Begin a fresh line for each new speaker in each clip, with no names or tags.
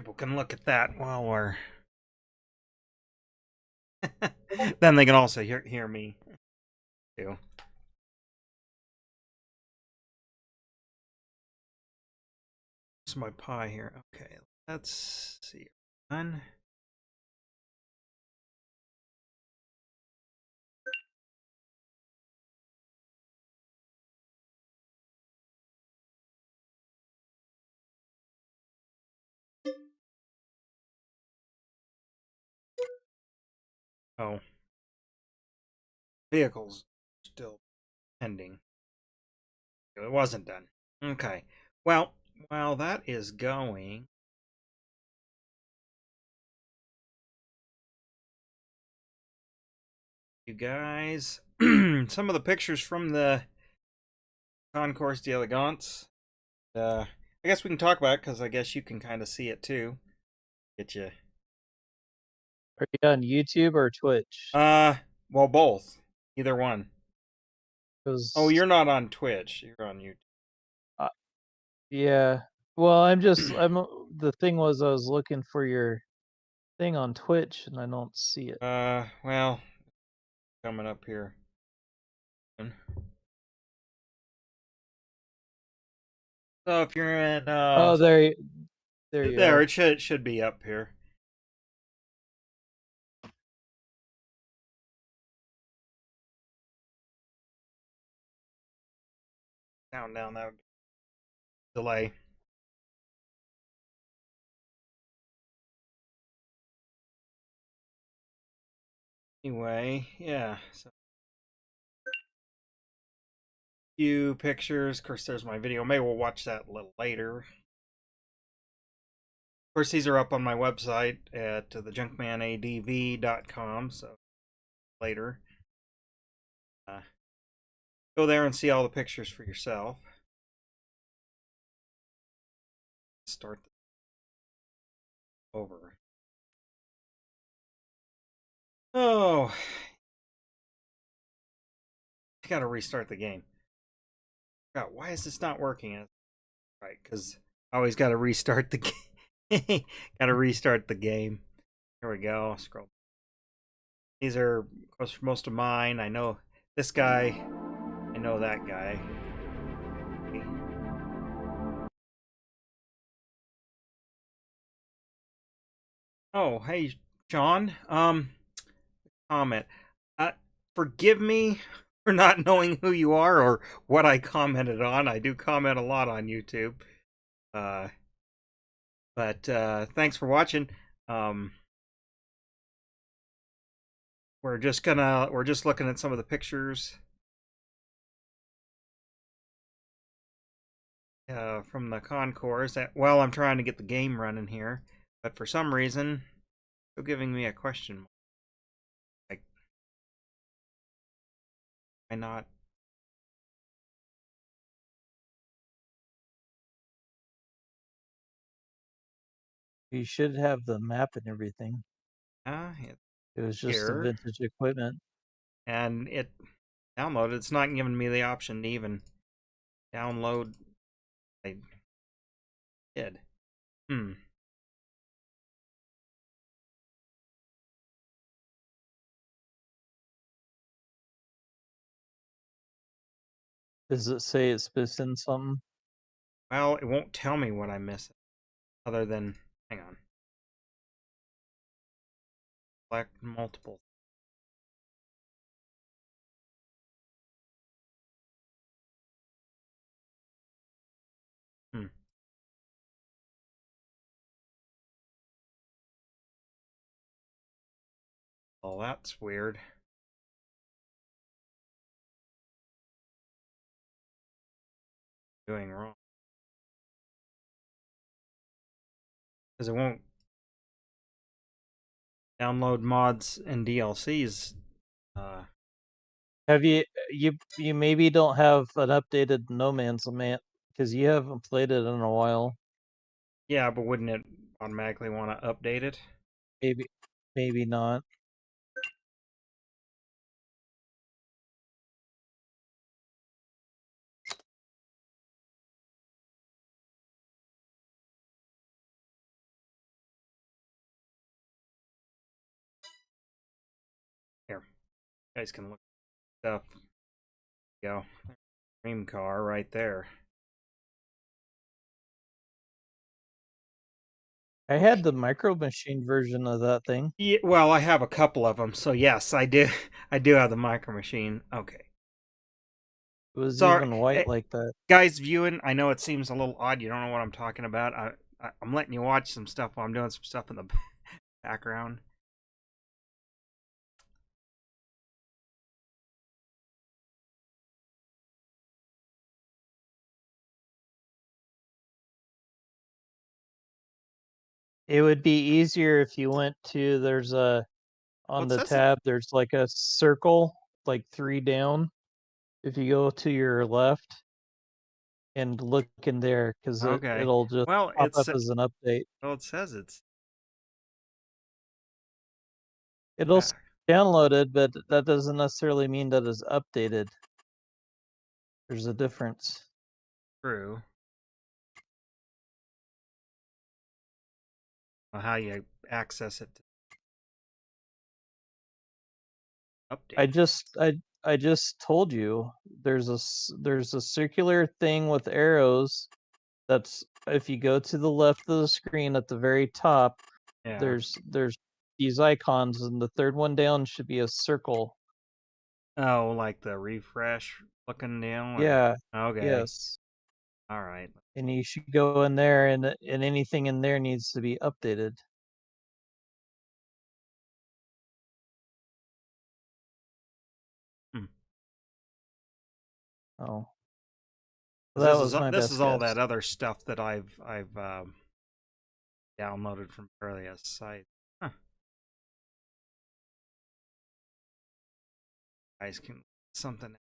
people can look at that while we're. Then they can also hear me too. Here's my pie here. Okay, let's see. Done. Oh, vehicles still pending. It wasn't done. Okay. Well, while that is going, you guys, some of the pictures from the Concours D'Elegance. I guess we can talk about it because I guess you can kind of see it too. Get you.
Are you on YouTube or Twitch?
Well, both. Either one. Oh,
'Cause
you're not on Twitch. You're on YouTube.
yeah. Well, the thing was I was looking for your thing on Twitch and I don't see it.
Well, coming up here. So if you're in,
Oh, there you
there,
are.
it should be up here. Down, that would delay. Anyway, yeah. So, few pictures. Of course, there's my video. Maybe we'll watch that a little later. Of course, these are up on my website at thejunkmanadv.com. So later, go there and see all the pictures for yourself. Start over. Oh, I gotta restart the game. God, why is this not working? Right, because I always gotta restart the game. Gotta restart the game. Here we go. Scroll. These are, of course, most of mine. I know this guy. I know that guy. Oh, hey, Sean. Comment. Uh, Forgive me for not knowing who you are or what I commented on. I do comment a lot on YouTube. Uh, but thanks for watching. We're just looking at some of the pictures from the concours. Well, I'm trying to get the game running here, but for some reason, they're giving me a question mark. Like, why not?
You should have the map and everything.
It's
It was just the
here,
vintage equipment.
and it downloaded. It's not giving me the option to even download. I did.
Does it say it's missing something?
Well, it won't tell me what I'm missing, other than, hang on, select multiple. Hmm. Well, that's weird. Doing wrong. Because it won't download mods and DLCs.
Have you maybe don't have an updated No Man's Land because you haven't played it in a while.
Yeah, but wouldn't it automatically want to update it?
Maybe not.
You guys can look at stuff. There you go. Dream car right there.
I had the Micro Machine version of that thing.
Yeah, well, I have a couple of them, so yes, I do. I do have the Micro Machine. Okay.
It was
Sorry,
even white like that.
guys viewing. I know it seems a little odd. You don't know what I'm talking about. I'm letting you watch some stuff while I'm doing some stuff in the background.
It would be easier if you went to there's a
Well,
on
it
the
says it's
tab there's like a circle, like 3 down. If you go to your left and look in there, because
okay.
it'll just
Well,
pop up as an update.
it says it's
It'll say
back.
downloaded, but that doesn't necessarily mean that it's updated. There's a difference.
True. Well, how you access it? Update.
I just told you there's a circular thing with arrows. That's if you go to the left of the screen at the very top,
Yeah.
there's these icons, and the third one down should be a circle.
Oh, like the refresh looking down?
Yeah.
Okay.
Yes.
All right.
And you should go in there, and anything in there needs to be updated.
Hmm.
Oh. Well, that was my
This
best
is all
guess.
that other stuff that I've downloaded from various sites. Huh. Guys can something.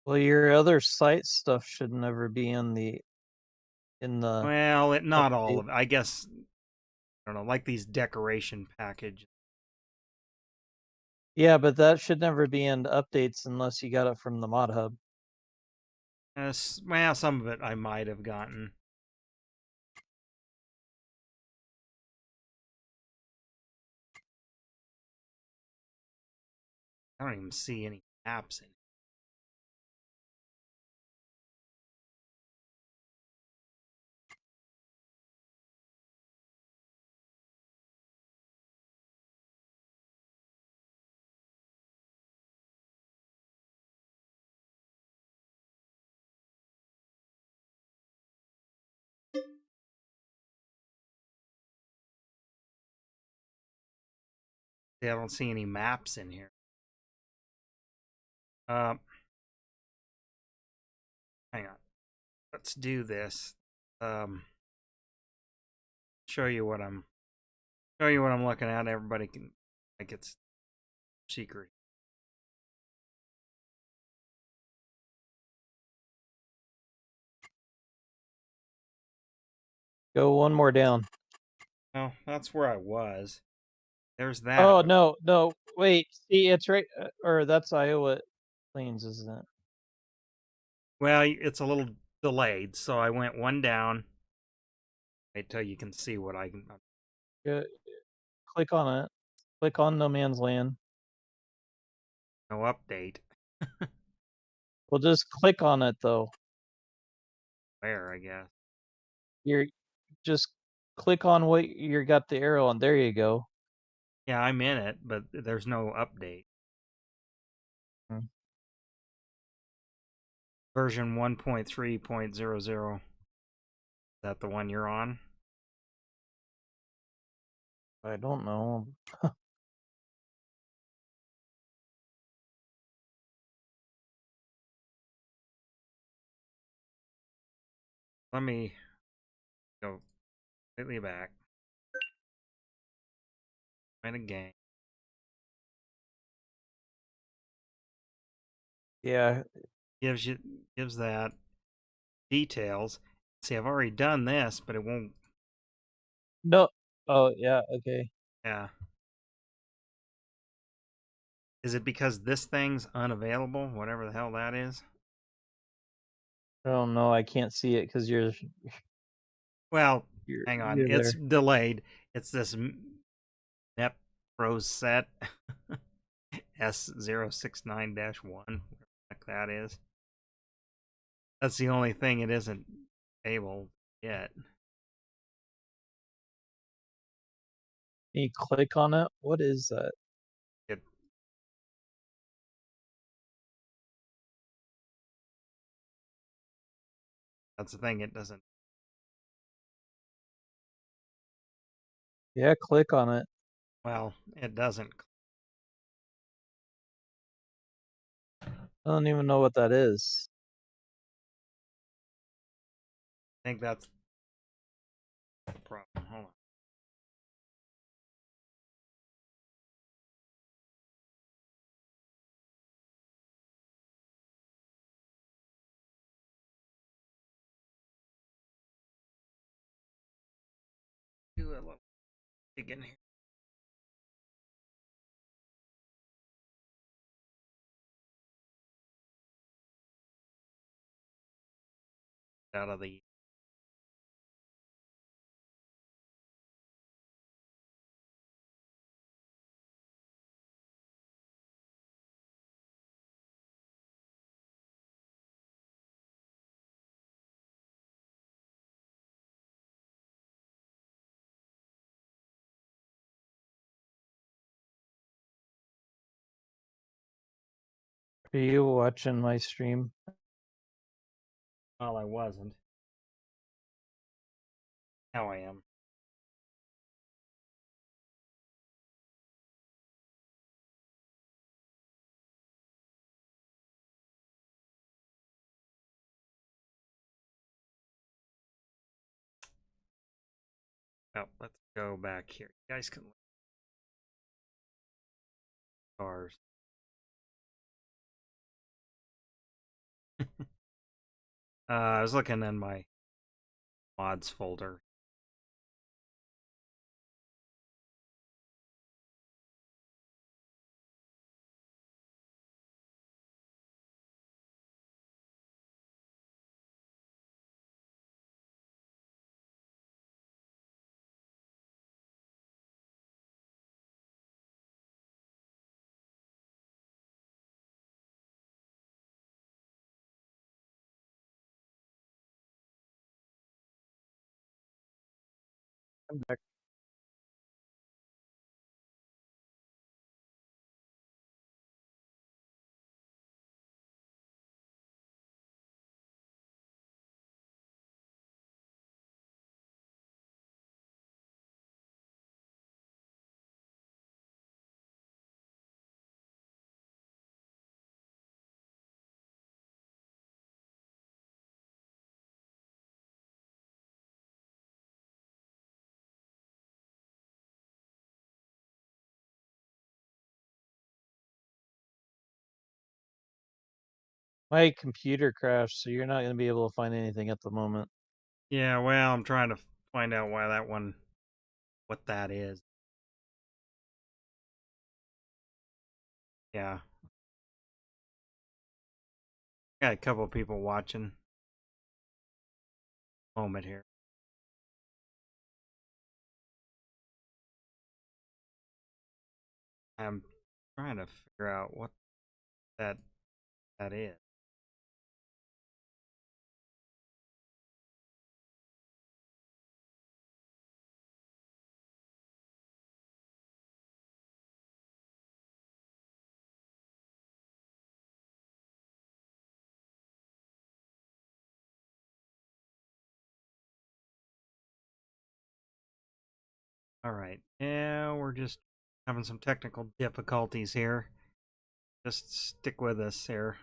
Well, your other site stuff should never be in the
Well, not all
update.
of it. I guess I don't know, like these decoration package.
Yeah, but that should never be in updates unless you got it from the mod hub.
Well, some of it I might have gotten. I don't even see any apps in it. See, I don't see any maps in here. Hang on. Let's do this. Show you what I'm looking at. Everybody can like it's secret.
Go one more down.
No, that's where I was. There's that.
Oh, no, wait. See, it's right, or that's Iowa Plains, isn't it?
Well, it's a little delayed, so I went one down. Wait till you can see what I can.
Click on it. Click on No Man's Land.
No update.
Well, just click on it though.
Where, I guess.
You're just click on what you got the arrow on. There you go.
Yeah, I'm in it, but there's no update.
Hmm.
Version 1.3.00. Is that the one you're on?
I don't know.
Let me go completely back. Win a game.
Yeah.
Gives that details. See, I've already done this, but it won't.
No. Oh, yeah. Okay.
Yeah. Is it because this thing's unavailable? Whatever the hell that is.
I don't know. I can't see it because
Well,
you're
hang on.
you're
It's
there.
delayed. It's this MEP Pro set S069-1. What the heck that is. That's the only thing it isn't able yet.
Can you click on it? What is that?
It, that's the thing, it doesn't.
Yeah, click on it.
Well, it doesn't.
I don't even know what that is.
I think that's the problem. Hold on. Do a little dig in here. Out of the.
Are you watching my stream?
Well, I wasn't. Now I am. Oh, let's go back here. You guys can look at cars. I was looking in my mods folder.
I'm back. My computer crashed, so you're not going to be able to find anything at the moment.
Yeah, well, I'm trying to find out why that one, what that is. Yeah. Got a couple people watching. Moment here. I'm trying to figure out what that is. All right. Yeah, we're just having some technical difficulties here. Just stick with us here.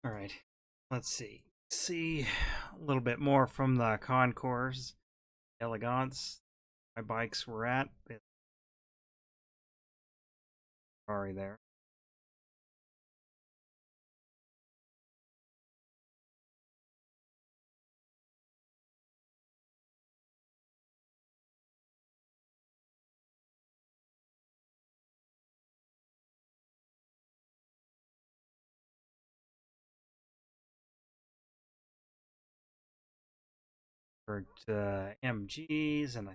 All right. Let's see. a little bit more from the Concours D'Elegance. My bikes were at. Sorry there. For MGs and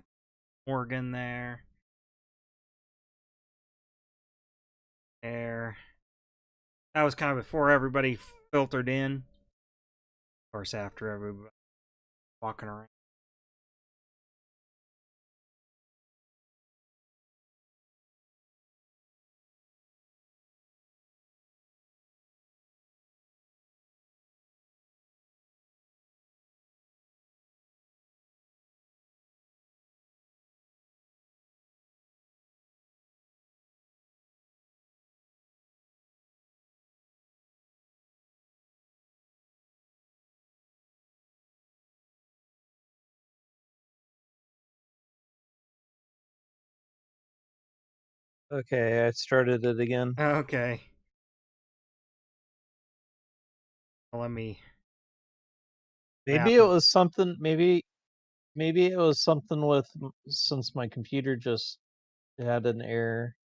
Morgan there. There. That was kind of before everybody filtered in. Of course, after everybody walking around.
Okay, I started it again.
Okay. Well, let me.
Maybe it was something. Maybe it was something with since my computer just had an error.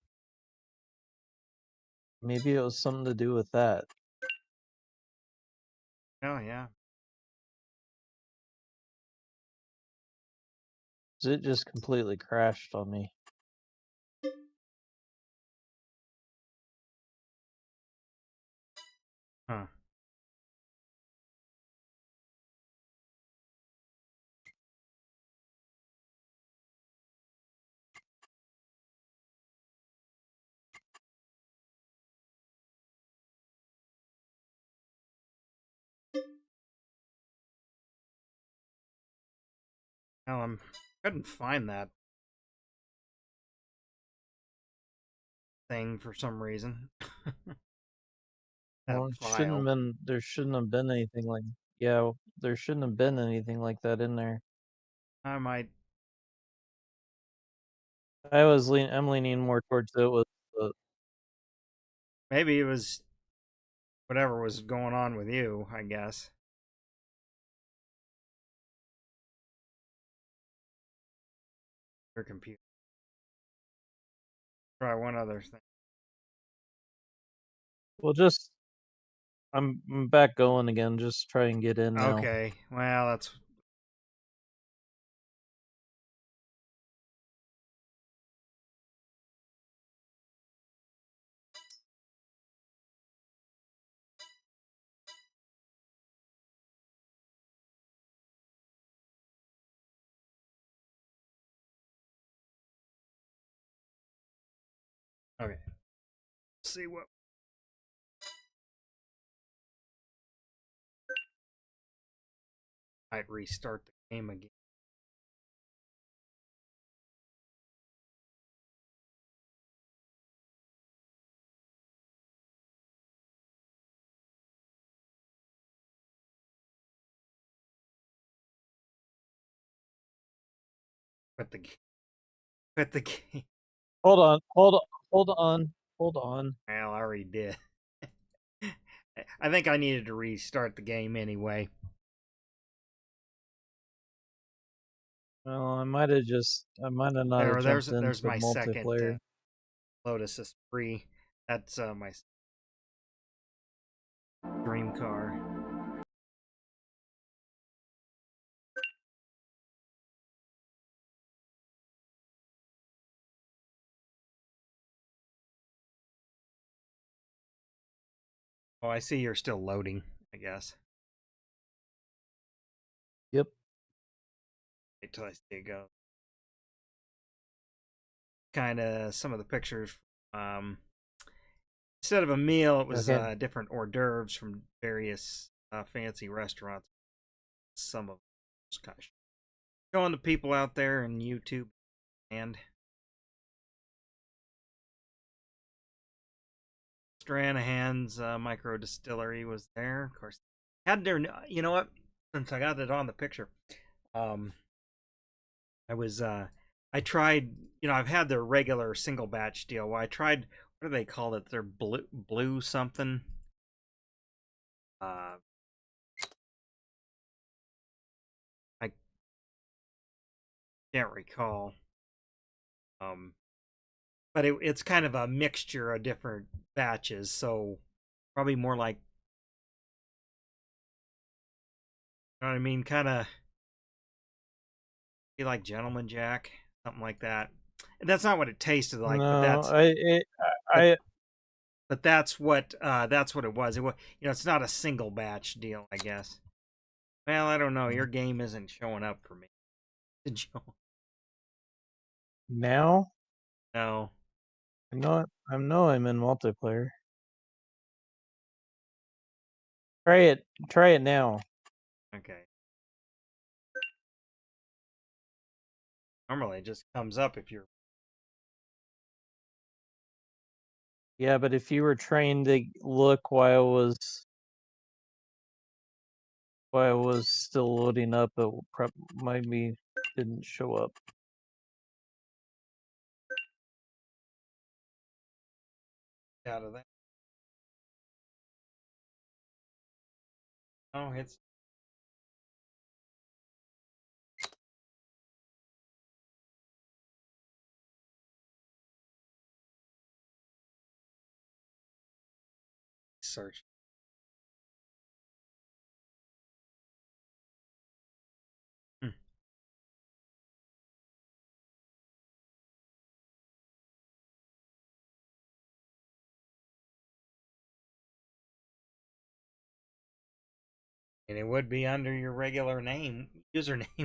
Maybe it was something to do with that.
Oh, yeah.
It just completely crashed on me.
Huh. Well, couldn't find that thing for some reason. That
Well, it shouldn't
file.
have been. There shouldn't have been anything like. Yeah, there shouldn't have been anything like that in there.
I might.
I'm leaning more towards it with the.
Maybe it was whatever was going on with you, I guess. Your computer. Try one other thing.
Well, just I'm back going again. Just try and get in now.
Okay. Well, that's. Okay. Let's see what. Might restart the game again. Quit the game. Quit the game.
Hold on, hold on.
Well, I already did. I think I needed to restart the game anyway.
Well, I might have not have jumped
There's
into
my second
multiplayer.
Lotus is free. That's my dream car. Oh, I see you're still loading, I guess.
Yep.
Wait till I see it go. Kind of some of the pictures. Um, Instead of a meal, it was
Okay.
different hors d'oeuvres from various fancy restaurants. Some of just kind of showing the people out there in YouTube and Stranahan's micro distillery was there. Of course, had their. You know what? since I got it on the picture. I was I tried, I've had their regular single batch deal. Well, I tried, what do they call it? Their blue something. Uh I can't recall. Um but it's kind of a mixture of different batches, so probably more like, you know what I mean, kind of be like Gentleman Jack, something like that. And that's not what it tasted like, but
No,
but
I
that's what it was. It was, it's not a single batch deal, I guess. Well, I don't know. Your game isn't showing up for me. Did you?
now
No.
I'm in multiplayer. Try it now.
Okay. Normally, it just comes up if you're.
Yeah, but if you were trying to look while I was still loading up, it might be didn't show up.
Out of that. Oh, it's. Search. Hmm. And it would be under your regular username,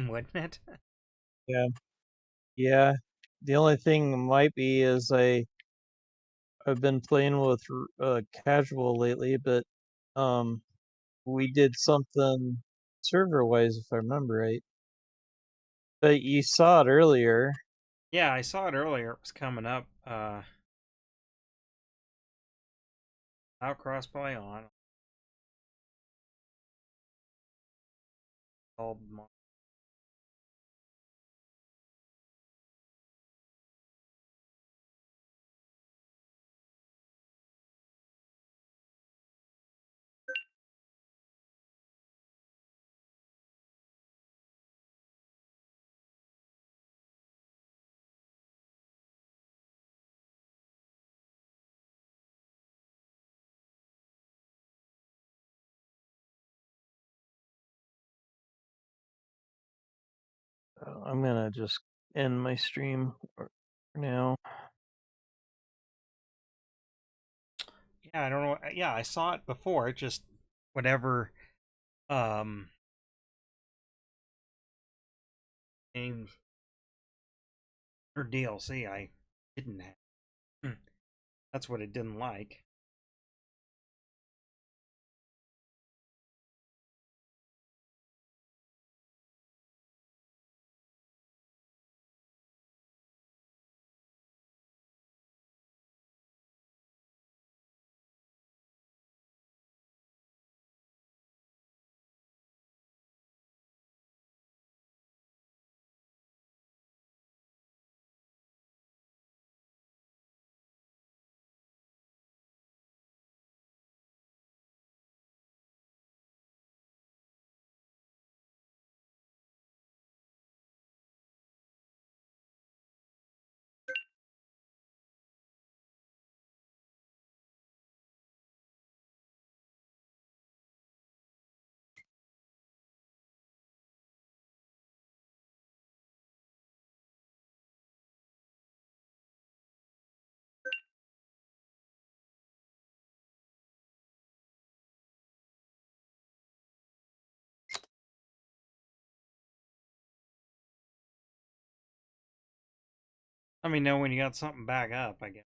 wouldn't it?
Yeah, yeah. The only thing might be is I've been playing with casual lately, but um we did something server wise if I remember right. But you saw it earlier.
Yeah, I saw it earlier. It was coming up. Now crossplay on. All
I'm gonna just end my stream for now.
Yeah, I don't know. Yeah, I saw it before. It just whatever um games or DLC I didn't have. Hmm. That's what it didn't like. Let me know when you got something back up, I guess.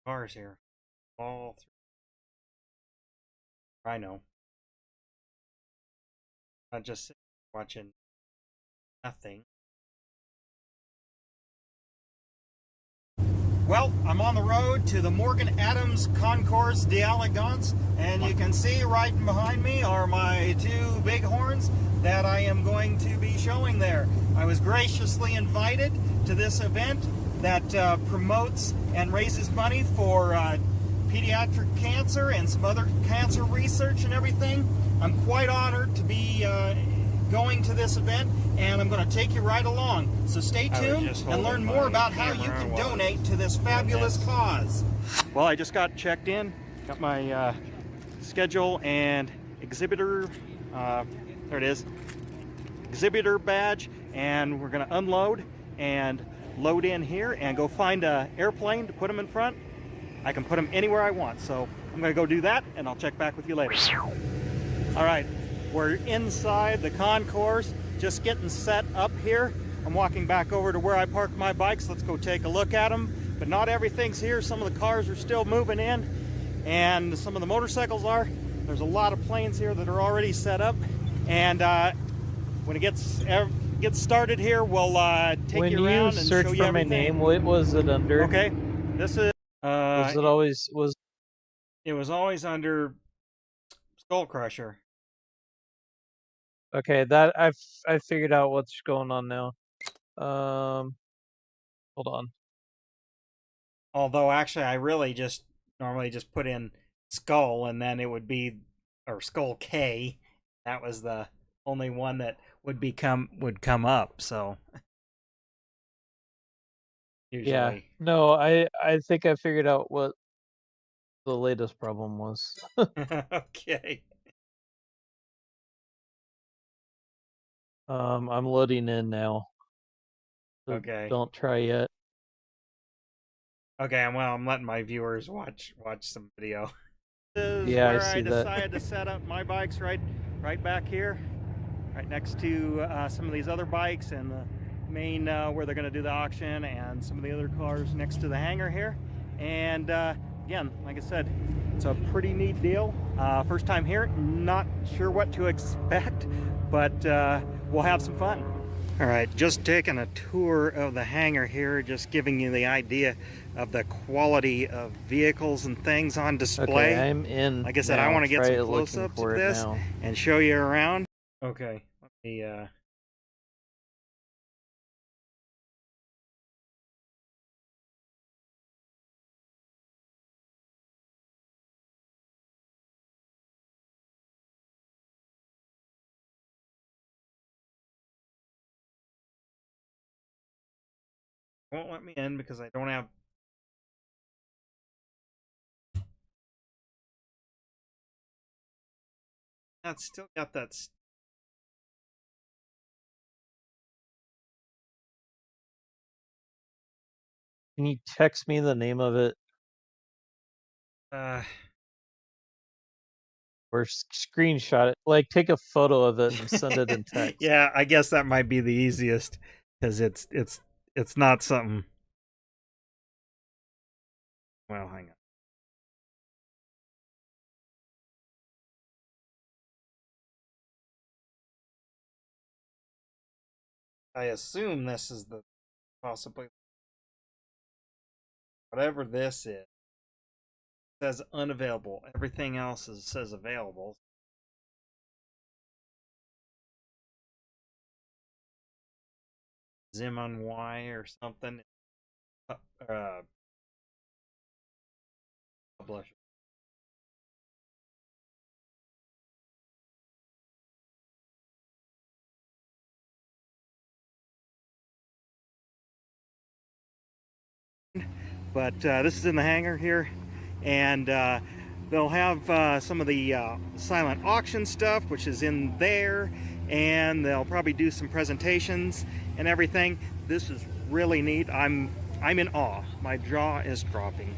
cars here. All through. I know. Not just watching nothing. Well, I'm on the road to the Morgan Adams Concours D'Elegance, and you can see right behind me are my two big horns that I am going to be showing there. I was graciously invited to this event that promotes and raises money for pediatric cancer and some other cancer research and everything. I'm quite honored to be going to this event, and I'm going to take you right along. So stay tuned and learn more about how you can donate to this fabulous cause. Well, I just got checked in, got my schedule and exhibitor, there it is, exhibitor badge, and we're going to unload and load in here and go find an airplane to put them in front. I can put them anywhere I want, so I'm going to go do that, and I'll check back with you later. All right. We're inside the concourse, just getting set up here. I'm walking back over to where I parked my bikes. Let's go take a look at them. But not everything's here. Some of the cars are still moving in, and some of the motorcycles are. There's a lot of planes here that are already set up. And when it gets started here, we'll take you around and show you everything. When you search for my name, what was it under? Okay, this is. It was always under Skull Crusher.
Okay, that I've figured out what's going on now. Hold on.
Although actually, I really just normally just put in Skull, and then it would be, or Skull K. That was the only one that would come up. So usually.
Yeah. No, I think I figured out what the latest problem was.
Okay.
I'm loading in now. So
okay.
Don't try yet.
Okay, well, I'm letting my viewers watch some video. This is
yeah,
where
I see that.
decided to set up my bikes right back here, right next to some of these other bikes and the main where they're going to do the auction, and some of the other cars next to the hangar here. And again, like I said, it's a pretty neat deal. First time here, not sure what to expect, but we'll have some fun. All right, just taking a tour of the hangar here, just giving you the idea of the quality of vehicles and things on display.
Okay, I'm in.
Like I said, I want to get some close-ups of this and show you around. Okay, let me won't let me in because I don't have. That's still got that.
Can you text me the name of it? Or screenshot it. Like, take a photo of it and send it in text.
Yeah, I guess that might be the easiest because it's not something. Well, hang on. I assume this is the possibly whatever this is. It says unavailable. Everything else says available. Zim on Y or something. Publisher. But this is in the hangar here, and they'll have some of the silent auction stuff, which is in there, and they'll probably do some presentations and everything. This is really neat. I'm in awe. My jaw is dropping.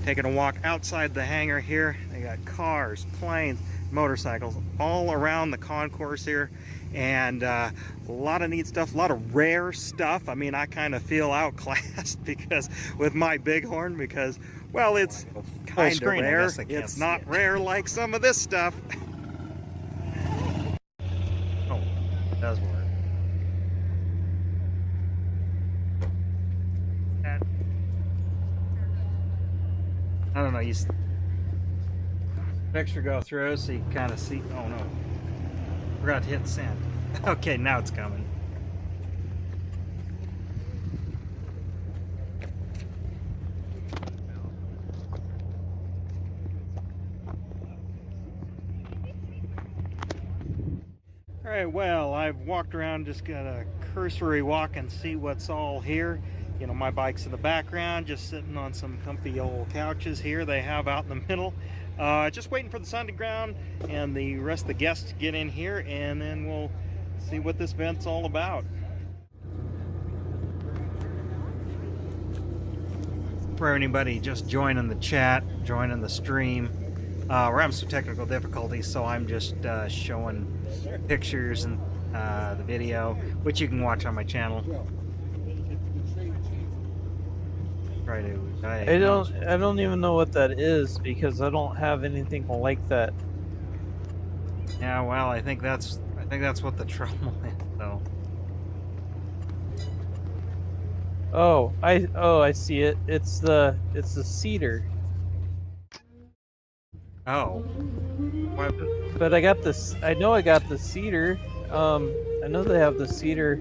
Taking a walk outside the hangar here. They got cars, planes, motorcycles all around the concourse here, and a lot of neat stuff, a lot of rare stuff. I mean, I kind of feel outclassed because with my Bighorn, because, well, it's kind of rare. It's not rare like some of this stuff. Oh, it does work. I don't know, you picture go through so you kind of see. Oh no, forgot to hit send. Okay, now it's coming. All right, well, I've walked around, just got a cursory walk and see what's all here. You know, my bike's in the background, just sitting on some comfy old couches here they have out in the middle. Just waiting for the sun to ground and the rest of the guests to get in here, and then we'll see what this event's all about. For anybody just joining the chat, joining the stream, we're having some technical difficulties, so I'm just showing pictures and the video, which you can watch on my channel.
I don't even know what that is because I don't have anything like that.
Yeah, well, I think that's what the trouble is, though.
Oh, I see it. It's the cedar.
Oh. Why?
But I got this. I know I got the cedar. I know they have the cedar.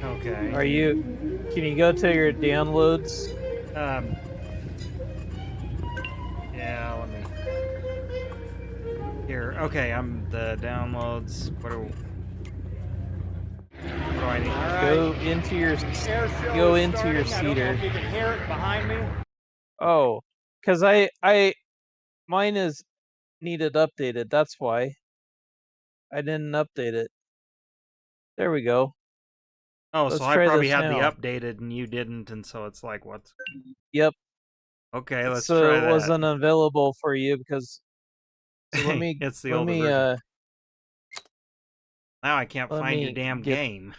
Okay.
Can you go to your downloads?
Yeah, let me. Here, okay, I'm the downloads. What do I need?
Go into your cedar.
You can hear it behind me.
Oh, because mine is needed updated. That's why I didn't update it. There we go.
Oh,
Let's
so I
try
probably
this
had
now.
the updated and you didn't, and so it's like, what's...
Yep.
Okay, let's
so
try
it
that.
wasn't available for you because... So let me...
It's the older version. Now I can't find your damn game.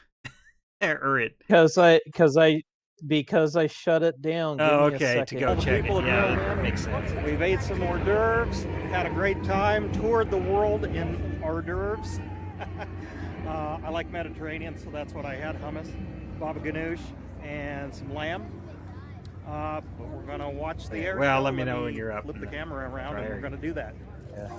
Or it...
Because I shut it down. Give me a second.
To go check it. Yeah, that makes sense. We've ate some hors d'oeuvres, had a great time, toured the world in hors d'oeuvres. I like Mediterranean, so that's what I had: hummus, baba ganoush, and some lamb. But we're gonna watch the air. Well, let me know when you're up. Flip the camera around, and we're gonna do that.
Yeah.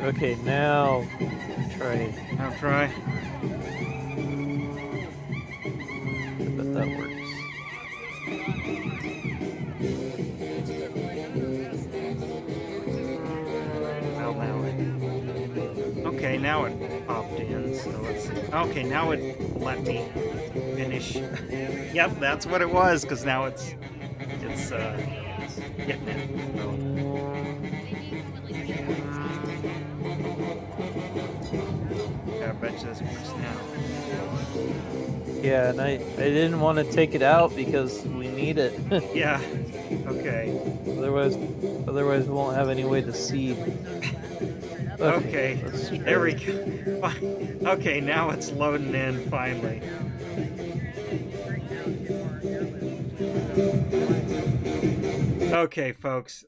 Okay, now try.
I'll try.
I bet that works.
Well, now it. Okay, now it popped in. So let's see. Okay, now it let me finish. Yep, that's what it was. Because now it's getting it. So. I bet you this works now.
Yeah, and I didn't want to take it out because we need it.
Yeah. Okay.
Otherwise we won't have any way to seed.
Okay,
Let's try
there we
this.
go. Okay, now it's loading in finally. Okay, folks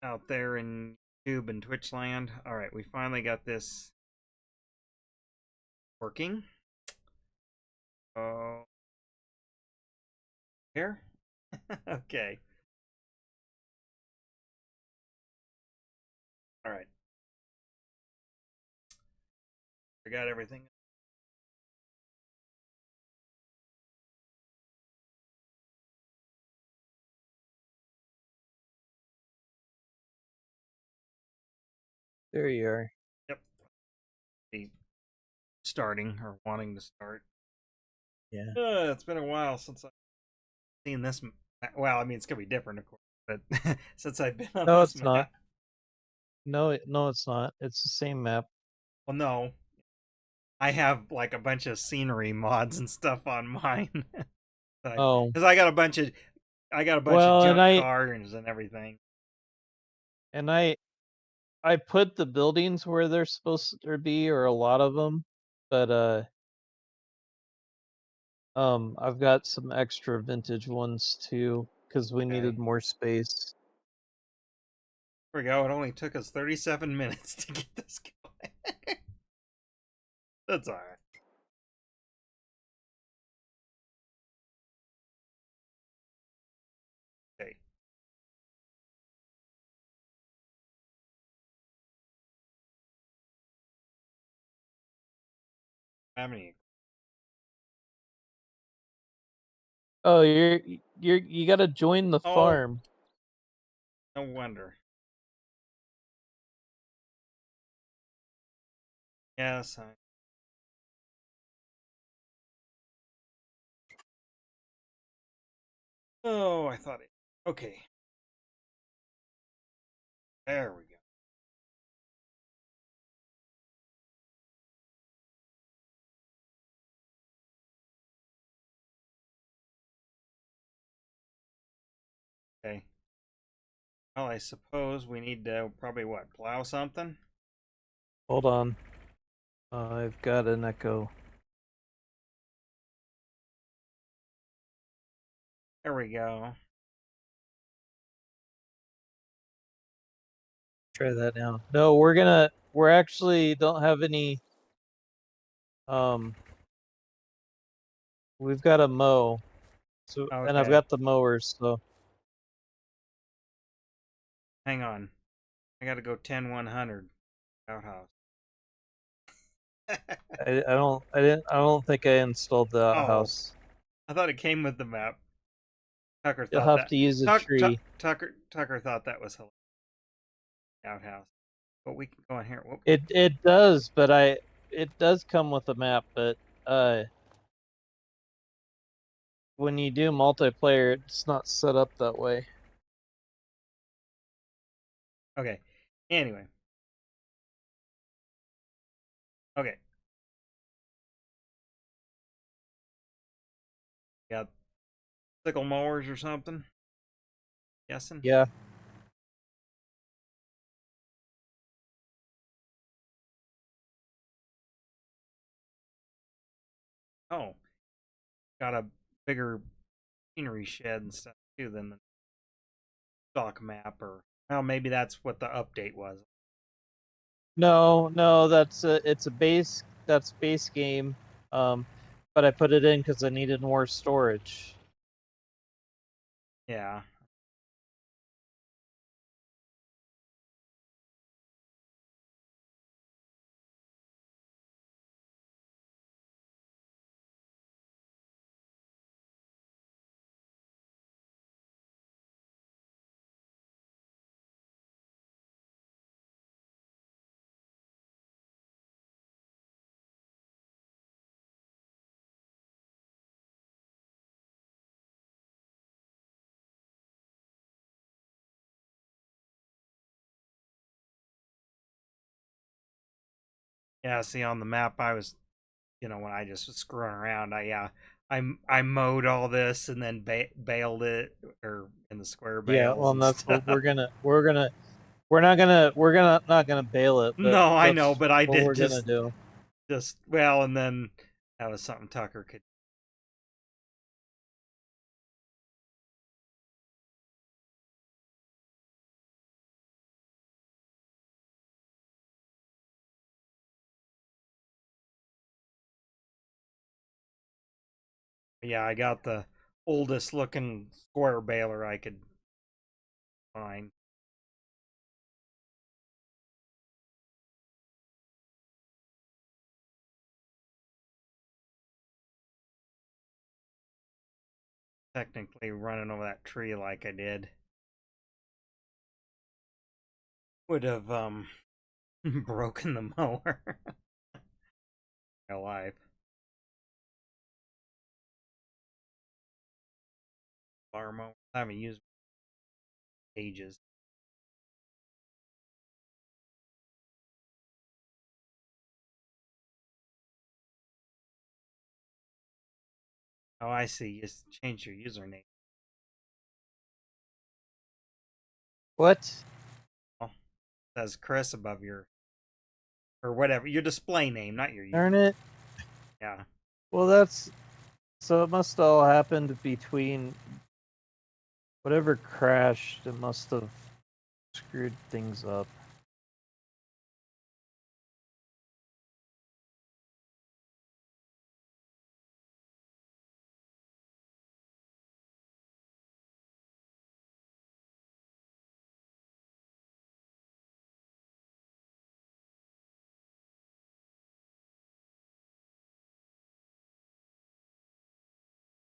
out there in YouTube and Twitch land. All right, we finally got this working. Oh, here. Okay. All right. I got everything.
There you are.
Yep. Be starting or wanting to start.
Yeah.
It's been a while since I've seen this. Well, I mean, it's gonna be different, of course, but since I've been on
No,
this
it's not.
map.
No, it's not. It's the same map.
Well, no, I have like a bunch of scenery mods and stuff on mine.
Oh.
Because I got a bunch of
Well,
junk cars and everything.
and I put the buildings where they're supposed to be, or a lot of them, but I've got some extra vintage ones too, because we needed
Okay.
more space.
There we go. It only took us 37 minutes to get this going. That's all right. Okay. How many?
Oh, you gotta join the
Oh,
farm.
no wonder. Yes. Oh, I thought it. Okay. There we go. Okay. Well, I suppose we need to probably what, plow something?
Hold on. I've got an echo.
There we go.
Try that now. No, we're actually don't have any. Um, we've got a mow. So, and I've
Okay.
got the mowers, so
Hang on. I gotta go 10-100 outhouse.
I don't think I installed the
Oh,
outhouse.
I thought it came with the map. Tucker
You'll
thought
have
that.
to use a tree.
Tucker thought that was hilarious. Outhouse. But we can go in here. Whoop.
It does, but it does come with a map, but uh when you do multiplayer, it's not set up that way.
Okay. Anyway. Okay. Got sickle mowers or something? Guessing?
Yeah.
Oh. Got a bigger scenery shed and stuff too than the stock map, or well, maybe that's what the update was.
No, it's a base game. Um but I put it in because I needed more storage.
Yeah. Yeah, see on the map I was when I just was screwing around, I mowed all this and then baled it or in the square
Yeah,
bales
well,
and
and that's
stuff.
what not gonna bail it, but
No, I know,
that's
but I
what
did
we're gonna do.
just well, and then that was something Tucker could. Yeah, I got the oldest looking square baler I could find. Technically, running over that tree like I did would have broken the mower. Alive. Bar mower. I haven't used ages. Oh, I see. You just changed your username.
What?
Oh, it says Chris above your or whatever your display name, not your user.
Darn it.
Yeah.
Well, that's so it must all happened between whatever crashed. It must have screwed things up.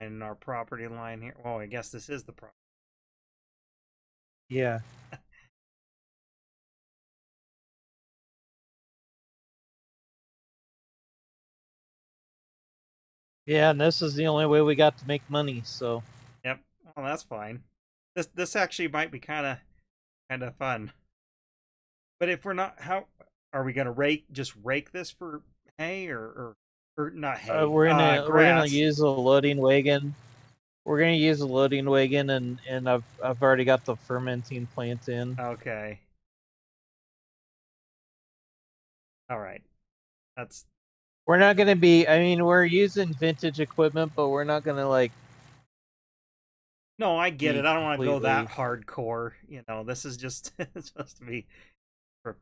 And our property line here. Oh, I guess this is the property.
Yeah. Yeah, and this is the only way we got to make money, so
Yep. Well, that's fine. This actually might be kind of fun. But if we're not, how are we gonna rake this for hay or not hay?
we're gonna
Grass.
use a loading wagon. We're gonna use a loading wagon, and I've already got the fermenting plant in.
Okay. All right. That's
We're not gonna be. I mean, we're using vintage equipment, but we're not gonna like
no, I get
be
it. I don't want to go that
completely.
hardcore. This is just it's supposed to be for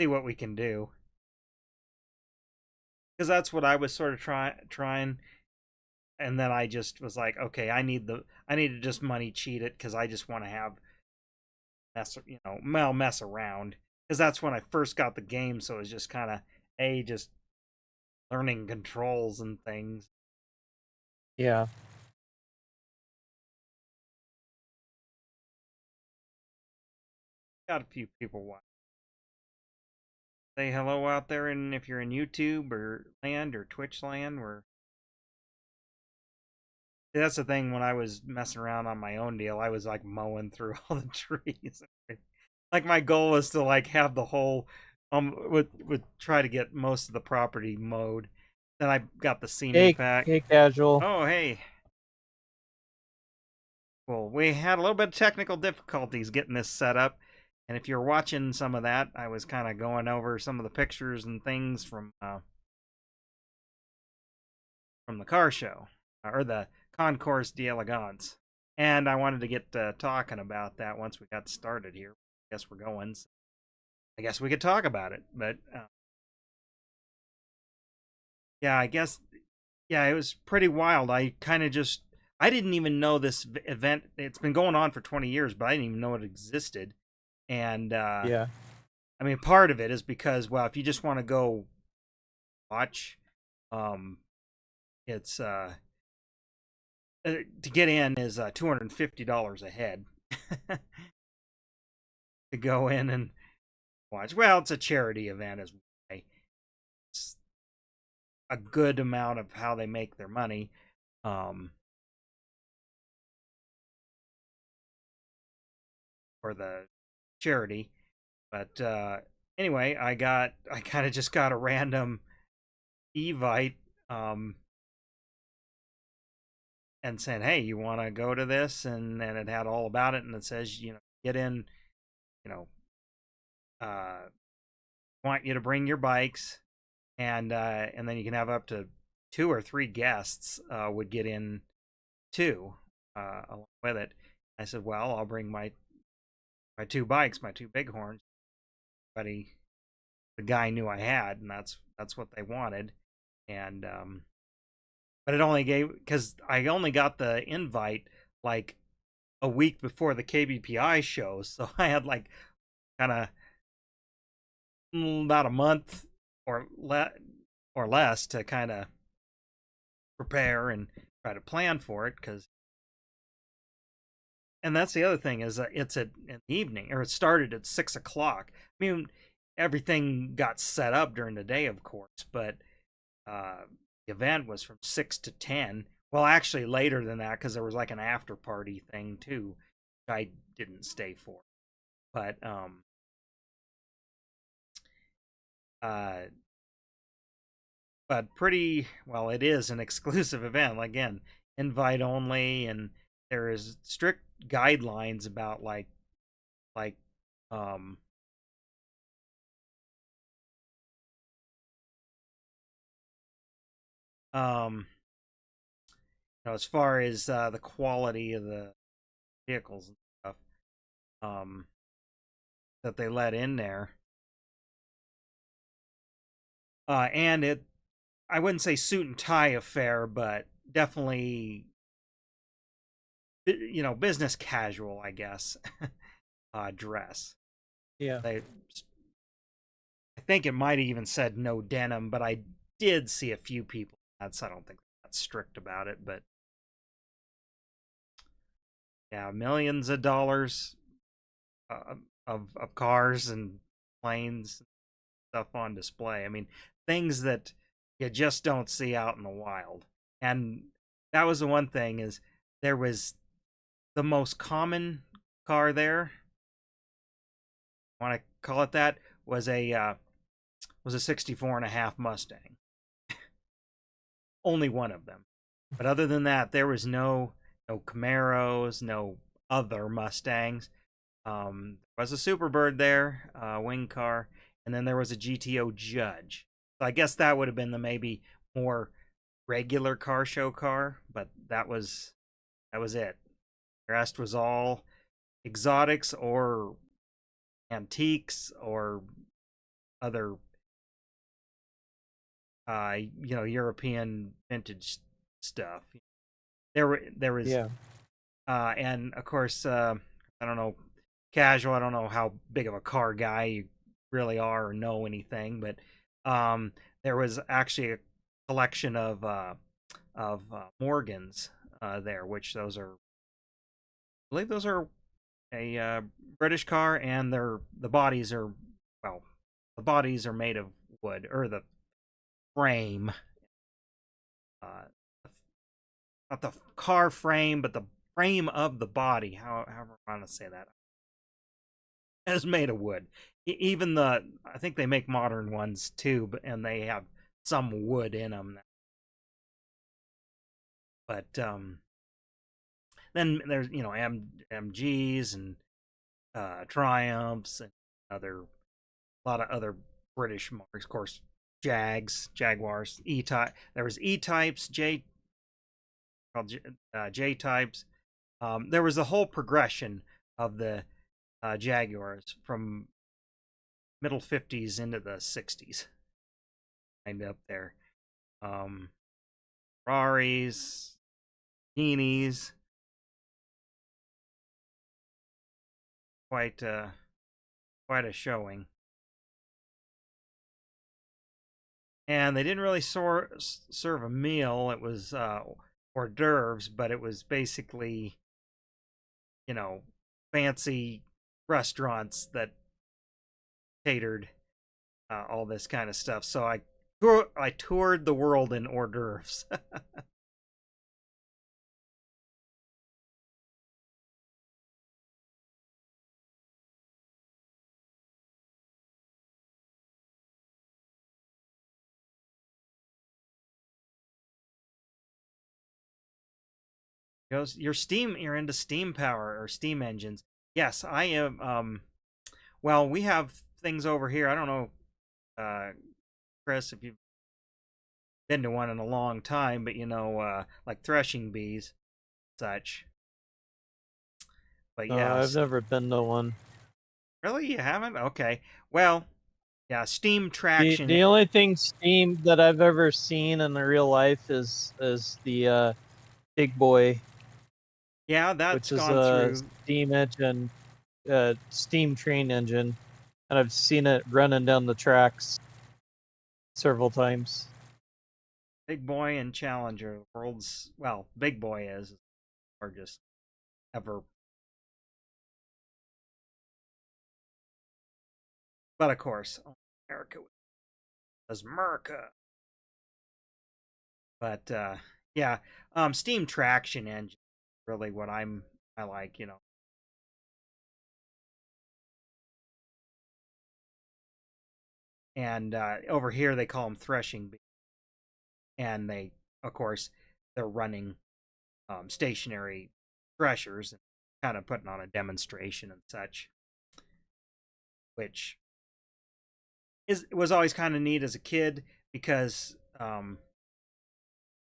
see what we can do. Because that's what I was sort of trying, and then I just was like, okay, I need to just money cheat it because I just want to have mess around because that's when I first got the game, so it was just kind of just learning controls and things.
Yeah.
Got a few people watch. Say hello out there, and if you're in YouTube or land or Twitch land, we're that's the thing. When I was messing around on my own deal, I was like mowing through all the trees. Like my goal was to like have the whole would try to get most of the property mowed. Then I got the scenic pack.
Hey, casual.
Oh hey. Well, we had a little bit of technical difficulties getting this set up. And if you're watching some of that, I was kind of going over some of the pictures and things from the car show or the Concours D'Elegance. And I wanted to get talking about that once we got started here. I guess we're going. So I guess we could talk about it. But yeah, I guess, yeah, it was pretty wild. I didn't even know this event. It's been going on for 20 years, but I didn't even know it existed. And
Yeah.
I mean, part of it is because, well, if you just want to go watch, it's to get in is $250 a head to go in and watch. Well, it's a charity event as well. It's a good amount of how they make their money. Um, for the charity. But anyway, I kind of just got a random Evite and saying, "Hey, you want to go to this?" And it had all about it, and it says, get in, you know, want you to bring your bikes, and then you can have up to 2 or 3 guests would get in too, along with it. I said, "Well, I'll bring my 2 bikes, my 2 Bighorns." Buddy, the guy knew I had, and that's what they wanted, and but it only gave because I only got the invite like a week before the KBPI show, so I had like kind of about a month or less to kind of prepare and try to plan for it. And that's the other thing is it's at an evening, or it started at 6 o'clock. I mean, everything got set up during the day, of course, but the event was from 6 to 10. Well, actually later than that, because there was like an after party thing too, which I didn't stay for. But uh, pretty well. It is an exclusive event. Again, invite only, and there is strict guidelines about like um um as far as the quality of the vehicles and stuff um that they let in there. And it I wouldn't say suit and tie affair, but definitely business casual, I guess. Dress.
Yeah.
They I think it might have even said no denim, but I did see a few people. That's I don't think that's strict about it, but yeah, millions of dollars uh, of cars and planes and stuff on display. I mean, things that you just don't see out in the wild. And that was the one thing is there was the most common car there. Want to call it that? Was a 64 and a half Mustang. Only one of them. But other than that, there was no Camaros, no other Mustangs. There was a Superbird there, wing car, and then there was a GTO Judge. So I guess that would have been the maybe more regular car show car, but that was it. The rest was all exotics or antiques or other European vintage stuff. There was
Yeah.
and of course I don't know, casual, I don't know how big of a car guy you really are or know anything, but there was actually a collection of Morgans there, which I believe those are a British car, and the bodies are well, the bodies are made of wood, or the frame, uh, not the car frame, but the frame of the body. However I want to say that is made of wood. Even I think they make modern ones too, and they have some wood in them. But then there's MGs and Triumphs and a lot of other British marks, of course. Jaguars, E type. There was E types, J types. There was a whole progression of the Jaguars from middle 50s into the 60s, kind of up there. Um, Ferraris, Lamborghinis, quite quite a showing. And they didn't really serve a meal. It was hors d'oeuvres, but it was basically fancy restaurants that catered all this kind of stuff. So I toured the world in hors d'oeuvres. Goes your steam. You're into steam power or steam engines. Yes, I am. Well, we have things over here. I don't know, Chris, if you've been to one in a long time, but like threshing bees, such. But yeah,
I've never been to one.
really, you haven't? Okay. Well, yeah, steam
The
traction.
the only thing steam that I've ever seen in real life is the Big Boy,
Yeah, that's
which is
gone
a
through.
steam engine, steam train engine, and I've seen it running down the tracks several times.
Big Boy and Challenger, the world's, well, Big Boy is the largest ever. But of course, America was America. But yeah, steam traction engine really what I like, And over here they call them threshing bees, and they, of course, they're running stationary threshers and kind of putting on a demonstration and such, which was always kind of neat as a kid because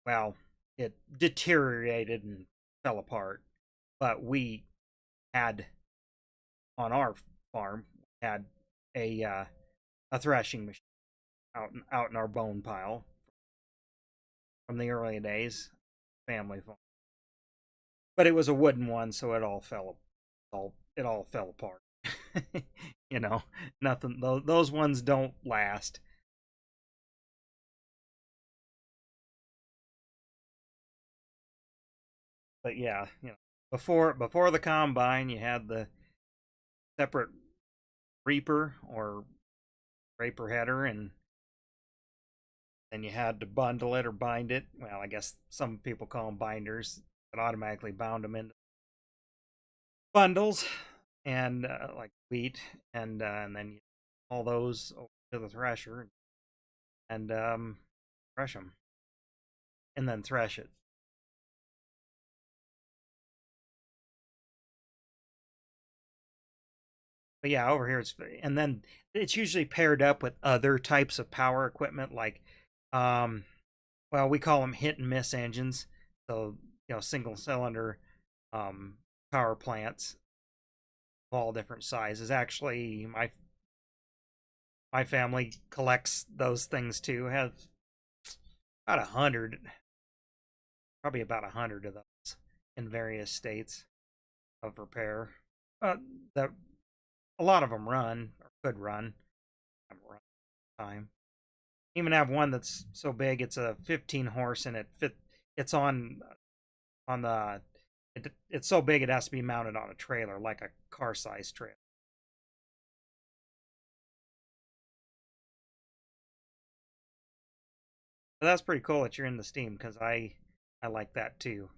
well, it deteriorated and fell apart. But we had on our farm had a threshing machine out in our bone pile from the early days, family farm. But it was a wooden one, so it all fell apart. you know, nothing. Those ones don't last. But yeah, before the combine, you had the separate reaper or raper header, and then you had to bundle it or bind it. Well, I guess some people call them binders, that automatically bound them into bundles and like wheat, and then you all those over to the thresher and thresh them, and then thresh it. But yeah, over here and then it's usually paired up with other types of power equipment, like um, well, we call them hit and miss engines. So single cylinder um, power plants of all different sizes. Actually, my family collects those things too. Have about 100, probably about 100 of those in various states of repair. That a lot of them run or could run. Haven't run time. Even have one that's so big it's a 15 horse and it's on the it's so big it has to be mounted on a trailer, like a car size trailer. But that's pretty cool that you're in the steam, because I like that too.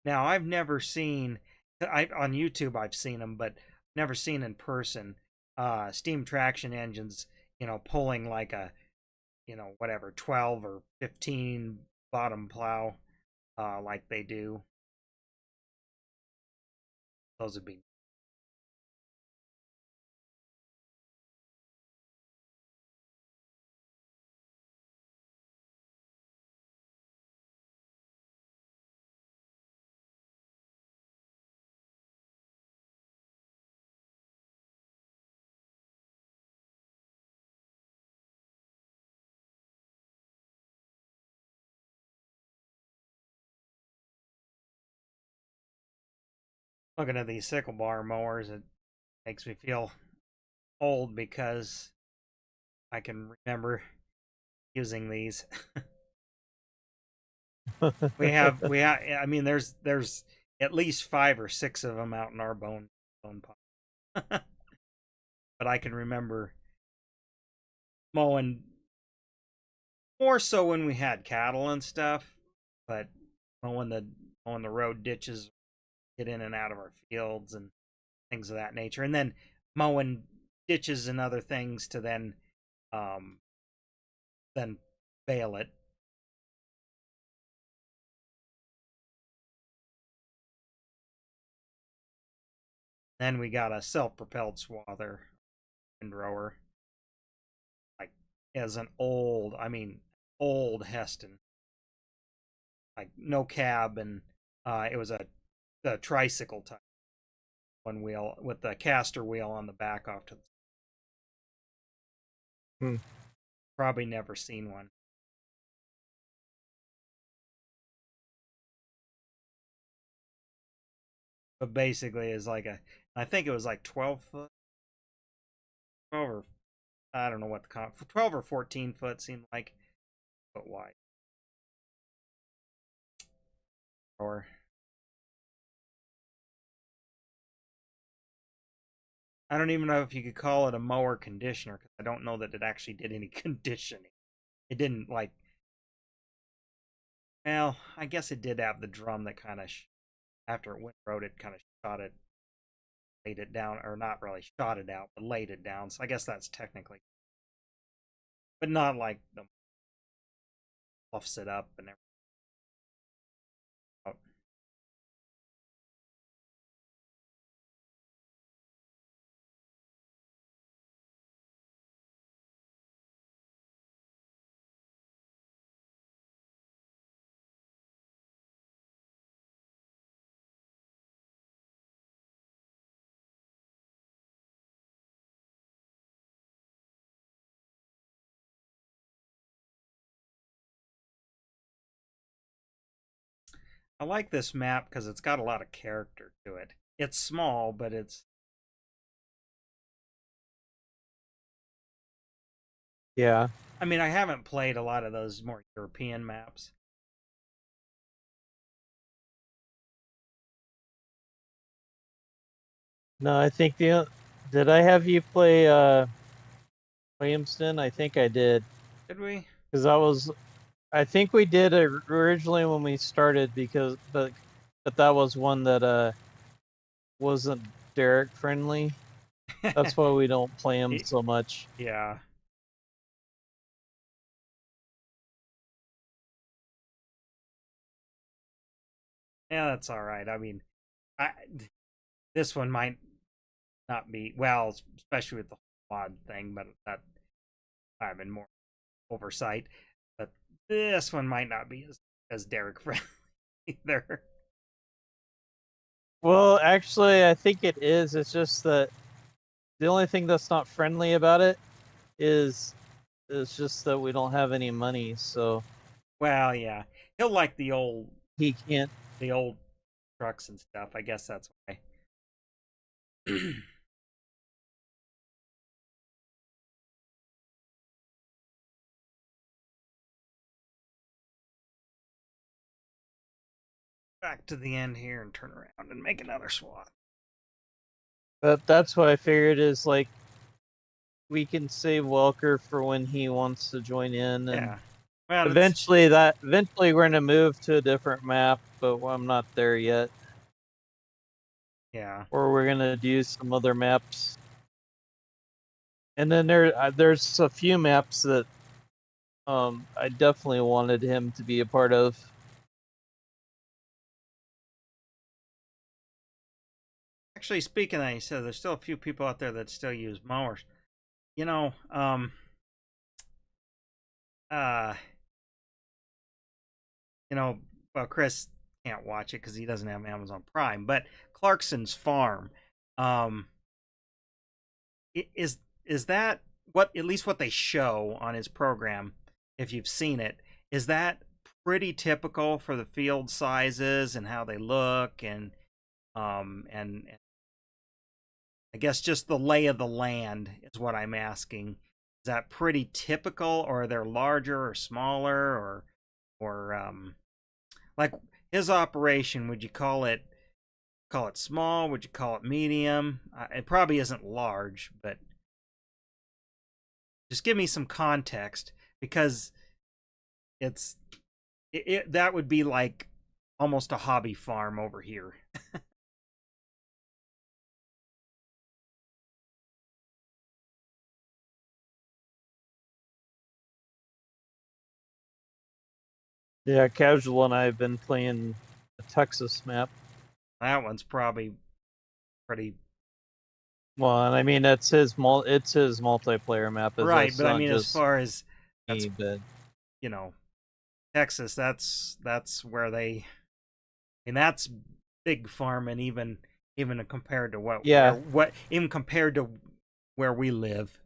Now I've never seen, I on YouTube I've seen them, but never seen in person steam traction engines, pulling like a whatever 12 or 15 bottom plow like they do. Those would be. Looking at these sickle bar mowers, it makes me feel old because I can remember using these. we have I mean there's at least 5 or 6 of them out in our bone pile. But I can remember mowing more so when we had cattle and stuff, but mowing the road ditches, get in and out of our fields and things of that nature, and then mowing ditches and other things to um then bale it Then we got a self-propelled swather windrower, like as an old, old Heston, like no cab, and it was the tricycle type, one wheel with the caster wheel on the back off to the. Probably never seen one. But basically, is like I think it was like 12 foot, 12 or I don't know what the 12 or 14 foot seemed like, foot wide. Or I don't even know if you could call it a mower conditioner, because I don't know that it actually did any conditioning. It didn't like. Well, I guess it did have the drum that kind of, after it windrowed, it kind of shot it, laid it down, or not really shot it out, but laid it down. So I guess that's technically, but not like the fluffs it up and everything. I like this map because it's got a lot of character to it. It's small, but it's.
Yeah.
I mean, I haven't played a lot of those more European maps.
No, I think did I have you play Williamston? I think I did.
Did we?
Because I think we did originally when we started, but that was one that wasn't Derek friendly. That's why we don't play him so much.
Yeah. Yeah, that's all right. I mean, this one might not be, well, especially with the mod thing, but that I've been more oversight. But this one might not be as Derek friendly either.
Well, actually, I think it is. It's just that the only thing that's not friendly about it is just that we don't have any money, so
Well, yeah, he'll like
he can't.
the old trucks and stuff. I guess that's why. Back to the end here and turn around and make another swat.
But that's what I figured is like we can save Welker for when he wants to join in, and
Yeah. Well,
eventually we're gonna move to a different map, but I'm not there yet.
Yeah.
Or we're gonna do some other maps. And then there's a few maps that I definitely wanted him to be a part of.
Actually, speaking of that, you said there's still a few people out there that still use mowers. You know, uh, well, Chris can't watch it because he doesn't have Amazon Prime, but Clarkson's Farm, um, is that what, at least what they show on his program, if you've seen it, is that pretty typical for the field sizes and how they look, and I guess just the lay of the land is what I'm asking. Is that pretty typical, or are they larger or smaller, or like his operation? Would you call it small? Would you call it medium? It probably isn't large, but just give me some context, because that would be like almost a hobby farm over here.
Yeah, Casual and I have been playing a Texas map.
That one's probably pretty
Well, and I mean it's his multiplayer map.
Right,
That's
but I
not
mean, as
just
far as that's,
me, but
you know, Texas, that's where they, and that's big farm, and even compared to
yeah,
what even compared to where we live,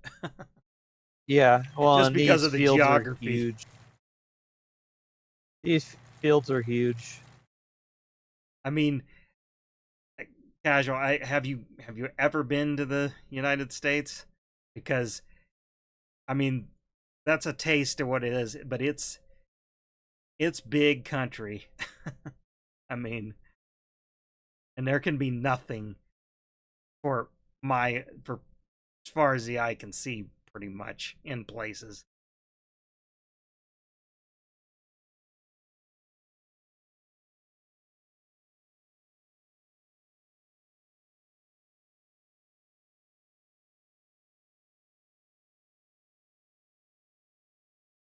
yeah. Well,
just
and
because
these
of the
fields are
geography.
huge. These fields are huge.
I mean, casual. Have you ever been to the United States? Because I mean, that's a taste of what it is, but it's big country. I mean, and there can be nothing for for as far as the eye can see, pretty much in places.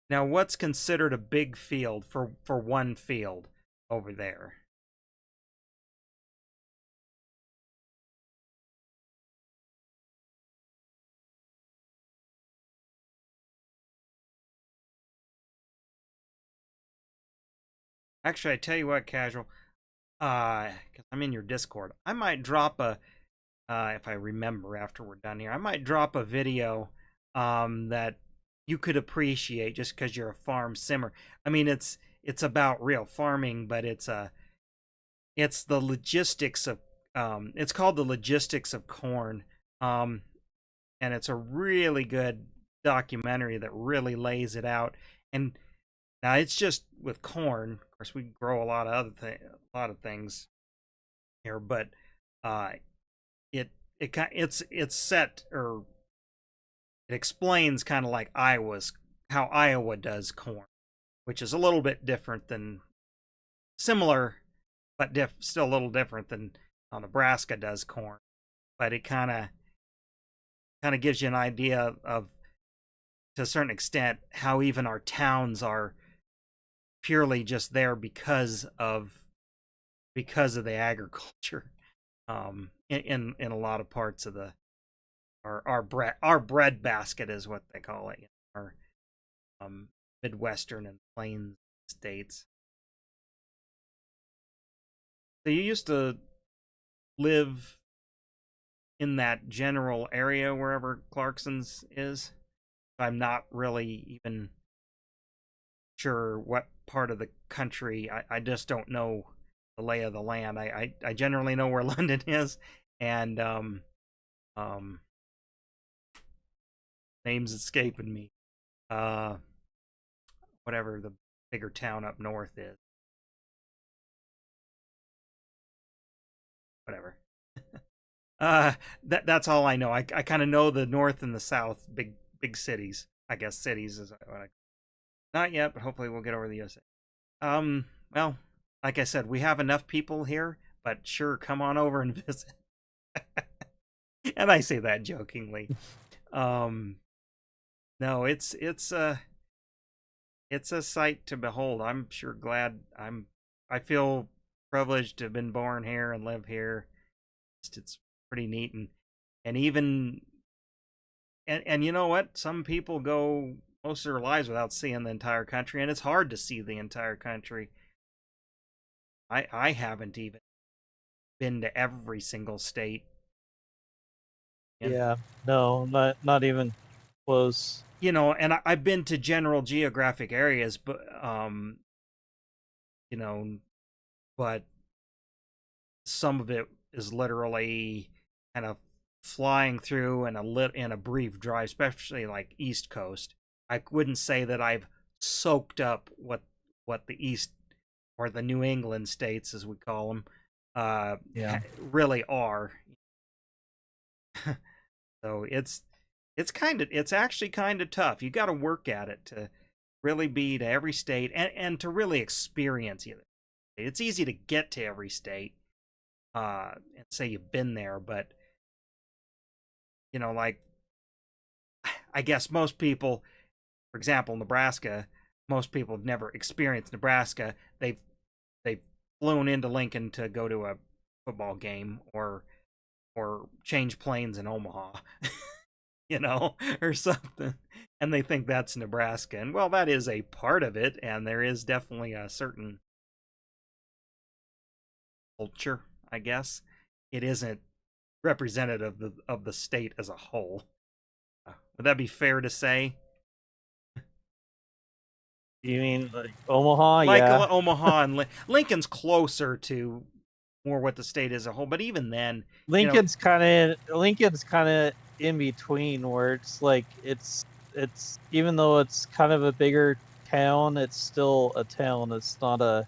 Now, what's considered a big field for one field over there? Actually, I tell you what, casual. Because I'm in your Discord, I might drop a if I remember after we're done here, I might drop a video that you could appreciate just because you're a farm simmer. I mean, it's about real farming, but it's the logistics of it's called the logistics of corn, um, and it's a really good documentary that really lays it out. And now it's just with corn. Of course, we grow a lot of a lot of things here, but uh, it's set, or it explains kind of like how Iowa does corn, which is a little bit different than similar, but still a little different than how Nebraska does corn. But it kind of gives you an idea of, to a certain extent, how even our towns are purely just there because of the agriculture. In a lot of parts of the our bread basket is what they call it. Our Midwestern and Plains states. So you used to live in that general area wherever Clarkson's is. I'm not really even sure what part of the country. I just don't know the lay of the land. I generally know where London is, and um name's escaping me. Uh Whatever the bigger town up north is. Whatever. Uh that's all I know. I kind of know the north and the south, big cities. I guess cities is what I, not yet, but hopefully we'll get over the USA. Well, like I said, we have enough people here, but sure, come on over and visit. And I say that jokingly. Um, no, it's a sight to behold. I'm sure glad I feel privileged to have been born here and live here. It's pretty neat, and even and you know what? Some people go most of their lives without seeing the entire country, and it's hard to see the entire country. I haven't even been to every single state. And
Yeah, no, not even close.
and I've been to general geographic areas, but you know, but some of it is literally kind of flying through in a brief drive, especially like East Coast. I wouldn't say that I've soaked up what the East, or the New England states as we call them,
Yeah,
really are. So it's actually kind of tough. You got to work at it to really be to every state, and to really experience it. It's easy to get to every state and say you've been there, but like, I guess most people, for example, Nebraska, most people have never experienced Nebraska. They've flown into Lincoln to go to a football game, or change planes in Omaha, you know, or something. And they think that's Nebraska. And well, that is a part of it, and there is definitely a certain culture, I guess. It isn't representative of the state as a whole. Would that be fair to say?
You mean like Omaha?
Like
Yeah.
Omaha and Lincoln's closer to more what the state is as a whole, but even then, you know,
Lincoln's kind of in between, where it's like it's even though it's kind of a bigger town, it's still a town. It's not a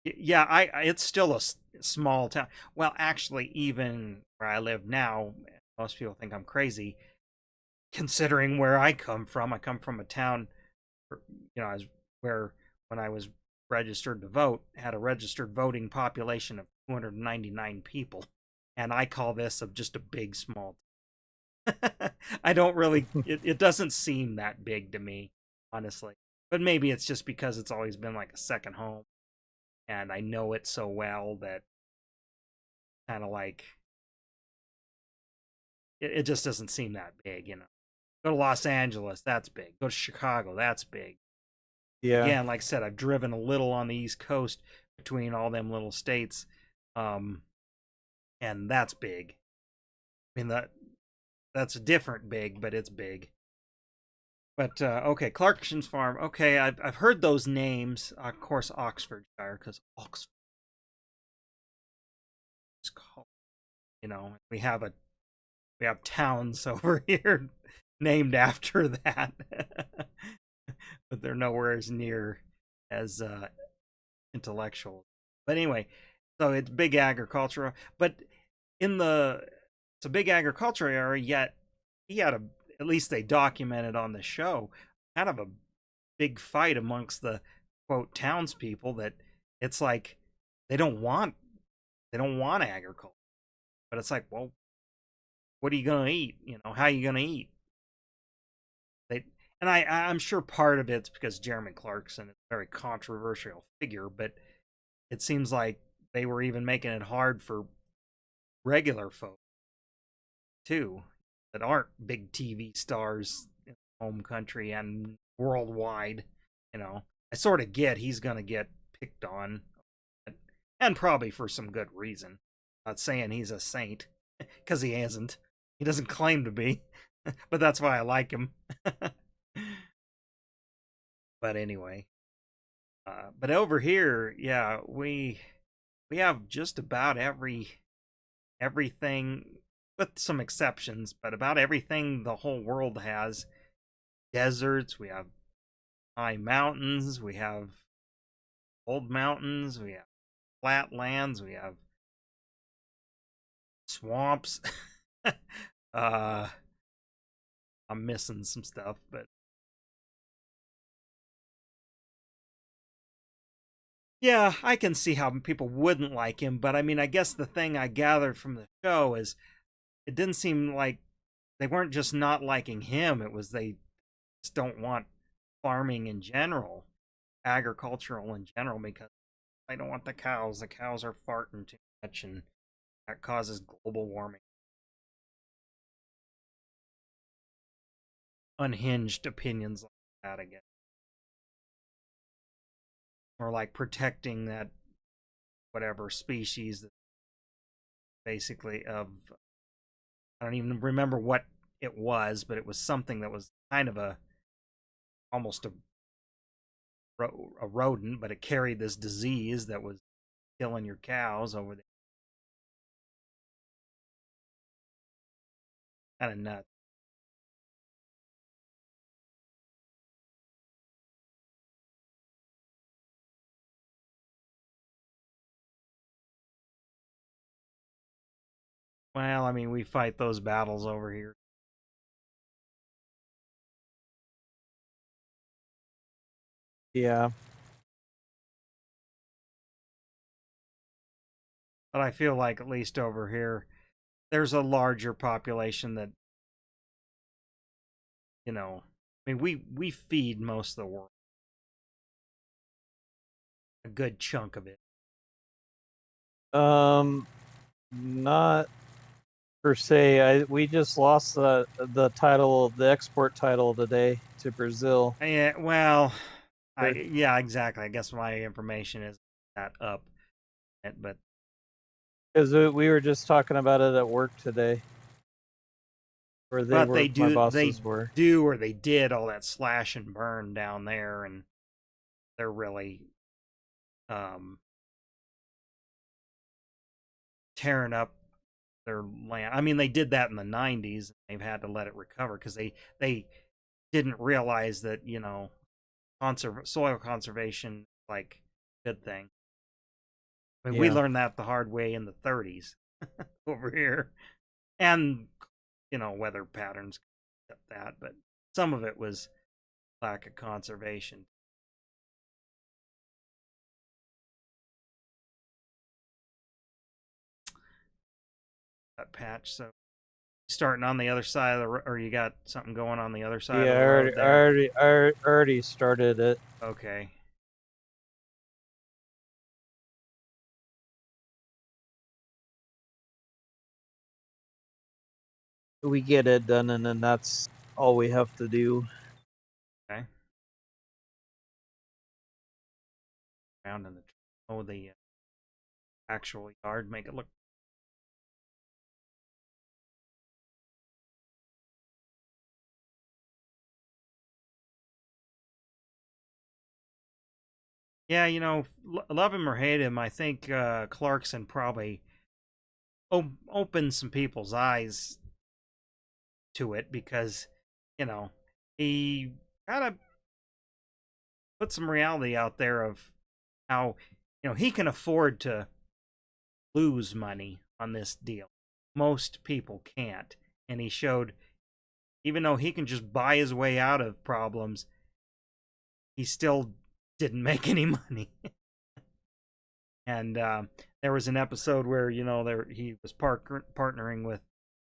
yeah, it's still a small town. Well, actually, even where I live now, most people think I'm crazy, considering where I come from. I come from a town, where when I was registered to vote, had a registered voting population of 299 people, and I call this just a big small. I don't really. It doesn't seem that big to me, honestly. But maybe it's just because it's always been like a second home, and I know it so well that kind of like it just doesn't seem that big, you know. Go to Los Angeles, that's big. Go to Chicago, that's big.
yeah.
Again, like I said, I've driven a little on the East Coast between all them little states, um, and that's big. I mean that's a different big, but it's big. But okay, Clarkson's Farm. Okay, I've heard those names. Of course, Oxfordshire, because Oxford is called. You know, we have towns over here named after that, but they're nowhere as near as intellectual. But anyway, so it's big agriculture, but it's a big agriculture area. Yet he had at least they documented on the show kind of a big fight amongst the quote townspeople that it's like they don't want agriculture, but it's like, well, what are you gonna eat? You know, how are you gonna eat? They and I'm sure part of it's because Jeremy Clarkson is a very controversial figure, but it seems like they were even making it hard for regular folk too that aren't big TV stars in home country and worldwide. You know, I sort of get he's gonna get picked on, and probably for some good reason. Not saying he's a saint, because he isn't. He doesn't claim to be, but that's why I like him. But anyway, but over here, yeah, we have just about everything, with some exceptions, but about everything the whole world has. Deserts, we have high mountains, we have old mountains, we have flat lands, we have swamps. uh I'm missing some stuff, but yeah, I can see how people wouldn't like him. But I mean, I guess the thing I gathered from the show is it didn't seem like they weren't just not liking him, it was they just don't want farming in general, agricultural in general, because they don't want the cows. The cows are farting too much, and that causes global warming. Unhinged opinions like that, I guess. Or like protecting that whatever species that basically of, I don't even remember what it was, but it was something that was kind of a almost a rodent, but it carried this disease that was killing your cows over there. Kind of nuts. Well, I mean, we fight those battles over here.
Yeah.
But I feel like at least over here, there's a larger population that, I mean, we feed most of the world, a good chunk of it.
Um, not per se. We just lost the title, the export title today to Brazil.
Yeah, well,
Or-
yeah, exactly. I guess my information is that up, but
Because we were just talking about it at work today, where
but
my
they
bosses were.
do or they did all that slash and burn down there, and they're really um tearing up their land. I mean, they did that in the 90s. They've had to let it recover because they didn't realize that, you know, soil conservation like good thing. I mean, we
Yeah,
learned that the hard way in the 30s over here, and you know, weather patterns that, but some of it was lack of conservation. That patch. So starting on the other side of the or you got something going on the other side
yeah.
of the road there.
I already started it.
Okay.
We get it done, and then that's all we have to do.
Okay. Around in the actual yard, make it look. Yeah, you know, love him or hate him, I think Clarkson probably opened some people's eyes to it because, you know, he kind of put some reality out there of how, you know, he can afford to lose money on this deal. Most people can't. And he showed, even though he can just buy his way out of problems, he still didn't make any money. And there was an episode where, you know, he was partnering with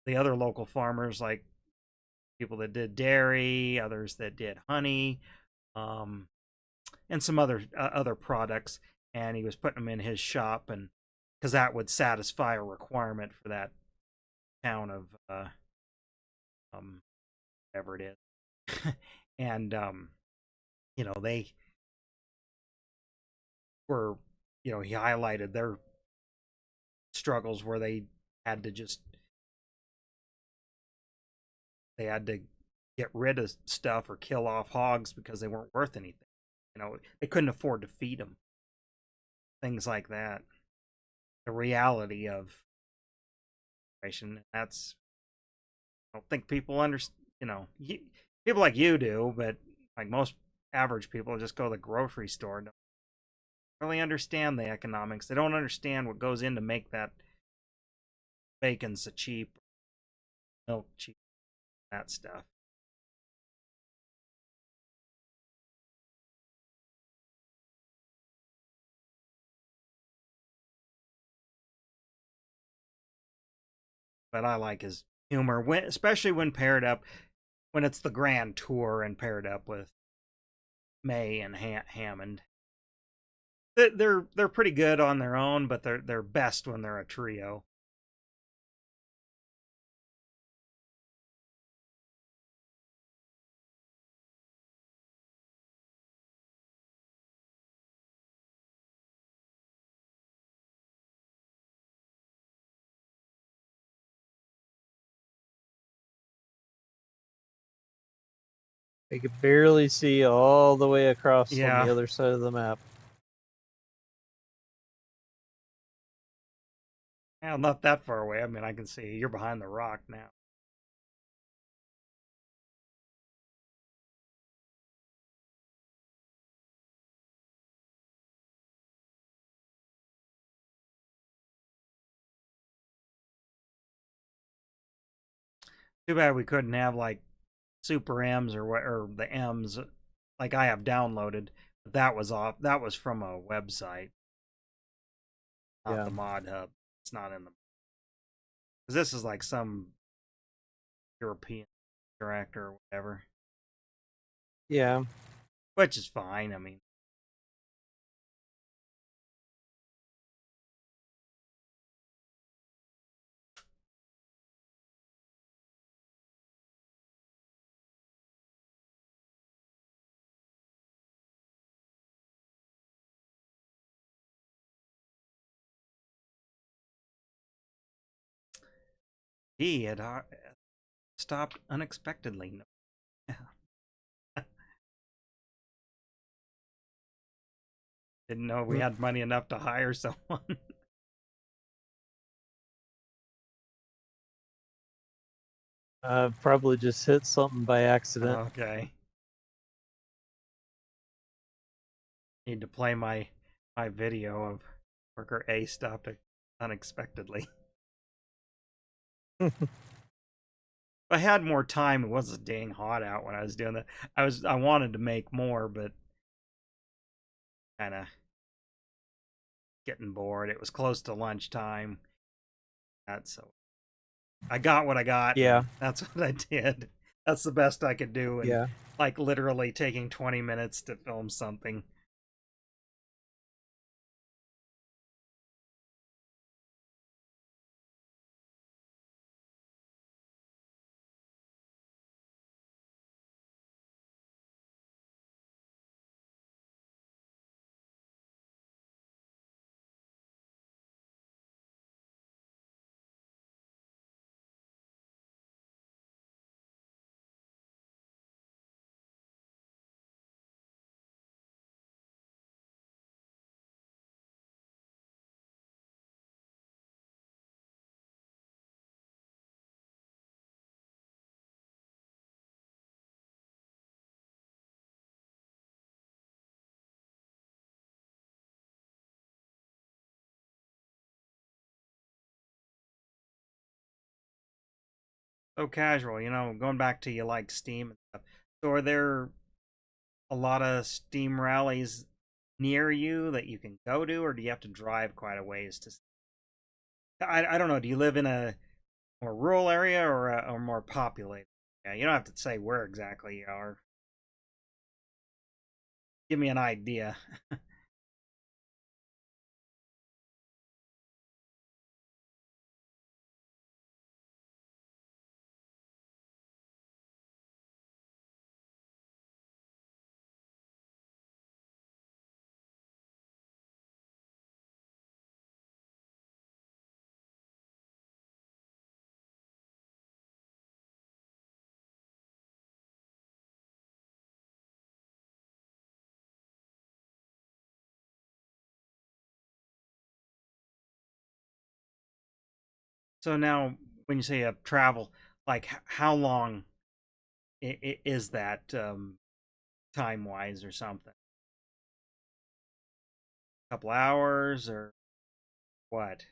the other local farmers, like people that did dairy, others that did honey, um, and some other products, and he was putting them in his shop, and because that would satisfy a requirement for that town of um, whatever it is, and you know, they were, you know, he highlighted their struggles where had to just they had to get rid of stuff or kill off hogs because they weren't worth anything. You know, they couldn't afford to feed them. Things like that. The reality of inflation. That's I don't think people understand. You know, people like you do, but like most average people just go to the grocery store. Don't really understand the economics. They don't understand what goes in to make that bacon so cheap, milk cheap, that stuff. But I like his humor, especially when paired up, when it's the grand tour and paired up with May and Hammond. They're pretty good on their own, but they're best when they're a trio.
I could barely see all the way across on the
Yeah.
other side of the map.
Well, not that far away. I mean, I can see you're behind the rock now. Too bad we couldn't have like Super M's or the M's like I have downloaded. But that was off. That was from a website, not
Yeah.
the mod hub. It's not in the. Because this is like some European director or whatever,
Yeah.
which is fine. I mean, He had stopped unexpectedly. No. Didn't know we had money enough to hire someone.
Probably just hit something by accident.
Okay. Need to play my video of worker A stopped unexpectedly. If I had more time, it wasn't dang hot out when I was doing that. I wanted to make more, but kind of getting bored. It was close to lunchtime. So I got what I got.
Yeah.
That's what I did. That's the best I could do. And
Yeah.
like literally taking 20 minutes to film something. So casual, going back to you like Steam and stuff. So are there a lot of Steam rallies near you that you can go to, or do you have to drive quite a ways to? I don't know. Do you live in a more rural area or a more populated? Yeah, you don't have to say where exactly you are. Give me an idea. So now, when you say travel, like how long is that time wise or something? A couple hours or what?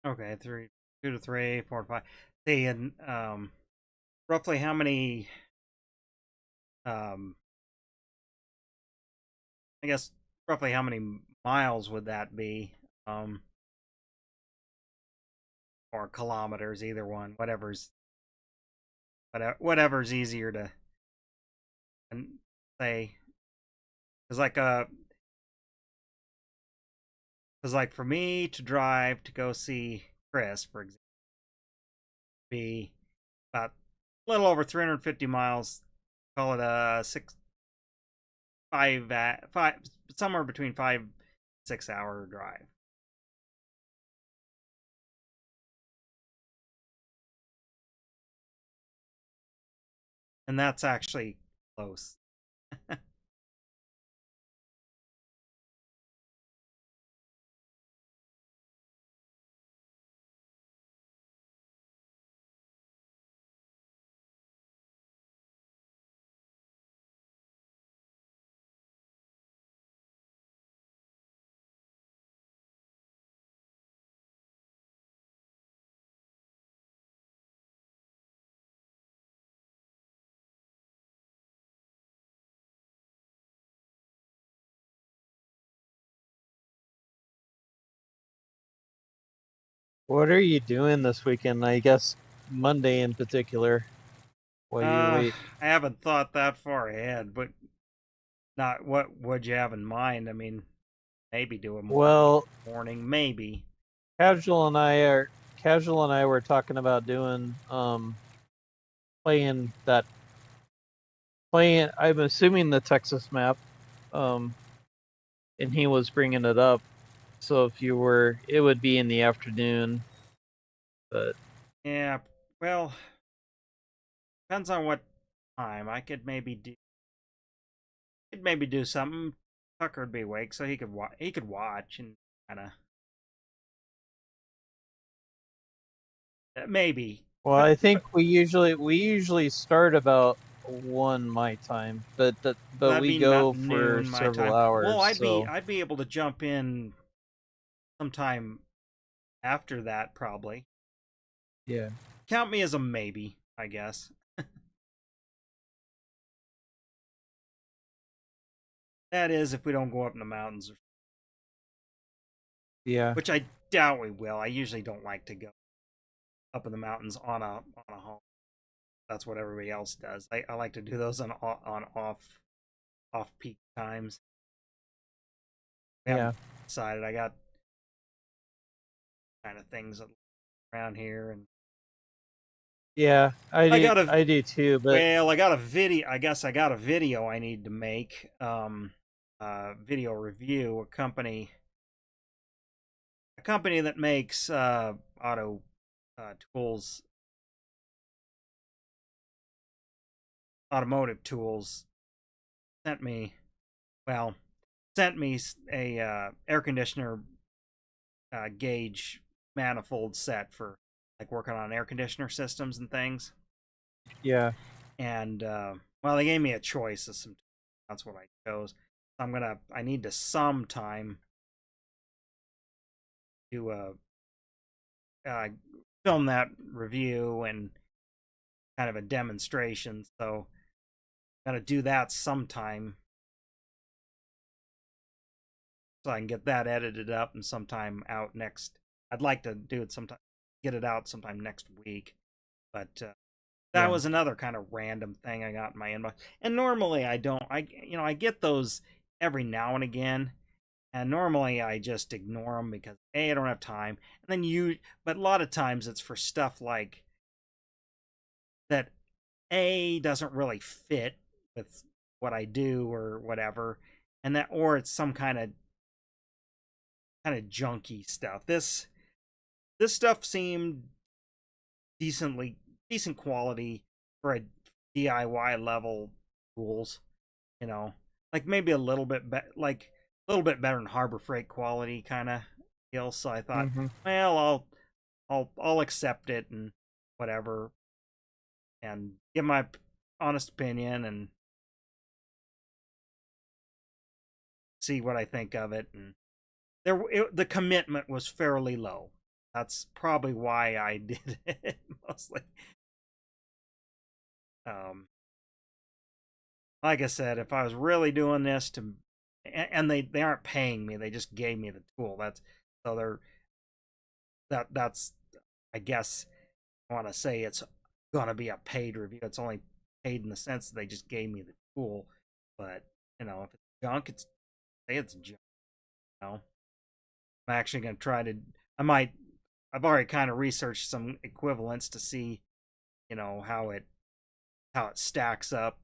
Okay, 2 to 3, 4 to 5. See, and roughly how many? Um, I guess roughly how many miles would that be? Or kilometers, either one. Whatever's easier to say. Because like for me to drive to go see Chris, for example, be about a little over 350 miles. Call it a 5, somewhere between 5 6 hour drive. And that's actually close.
What are you doing this weekend? I guess Monday in particular, while you
I
wait.
haven't thought that far ahead, but not what would you have in mind? I mean, maybe do a
Well,
morning, maybe.
Casual and I were talking about doing playing that playing. I'm assuming the Texas map, um, and he was bringing it up. So if you were, it would be in the afternoon. But
Yeah, well, depends on what time. I could maybe do something. Tucker would be awake, so he could watch and kind of maybe.
well,
But
I think we usually start about 1 my time, but
that'd
we
be not
go for
noon my
several
time. Well,
hours. So
I'd be able to jump in sometime after that probably.
yeah,
Count me as a maybe, I guess. That is if we don't go up in the mountains,
yeah,
which I doubt we will. I usually don't like to go up in the mountains on a home. That's what everybody else does. I like to do those on off peak times. We haven't
yeah.
decided. I got kind of things around here, and
Yeah,
I got a
I do too, but
I got a video. I guess I got a video I need to make. Video review. A company that makes auto tools, automotive tools, sent me well sent me a air conditioner gauge manifold set for like working on air conditioner systems and things.
yeah,
And well, they gave me a choice of some. That's what I chose. I need to sometime do a film that review and kind of a demonstration. So I'm gonna do that sometime so I can get that edited up and sometime out next. I'd like to do it sometime, get it out sometime next week. But that
yeah.
was another kind of random thing I got in my inbox. And normally I don't. I get those every now and again, and normally I just ignore them because I don't have time. And then but a lot of times it's for stuff like that doesn't really fit with what I do or whatever, and that or it's some kind of junky stuff. This stuff seemed decently decent quality for a DIY level tools, you know, like maybe like a little bit better than Harbor Freight quality kind of deal. So I thought,
Hmm.
well, I'll accept it and whatever, and give my honest opinion and see what I think of it. And the commitment was fairly low. That's probably why I did it mostly. Um, like I said, if I was really doing this to, and they aren't paying me, they just gave me the tool. That's so they're that's I guess I want to say it's gonna be a paid review. It's only paid in the sense that they just gave me the tool, but if it's junk, it's junk. You know, I'm actually gonna try to. I might. I've already kind of researched some equivalents to see, how it stacks up.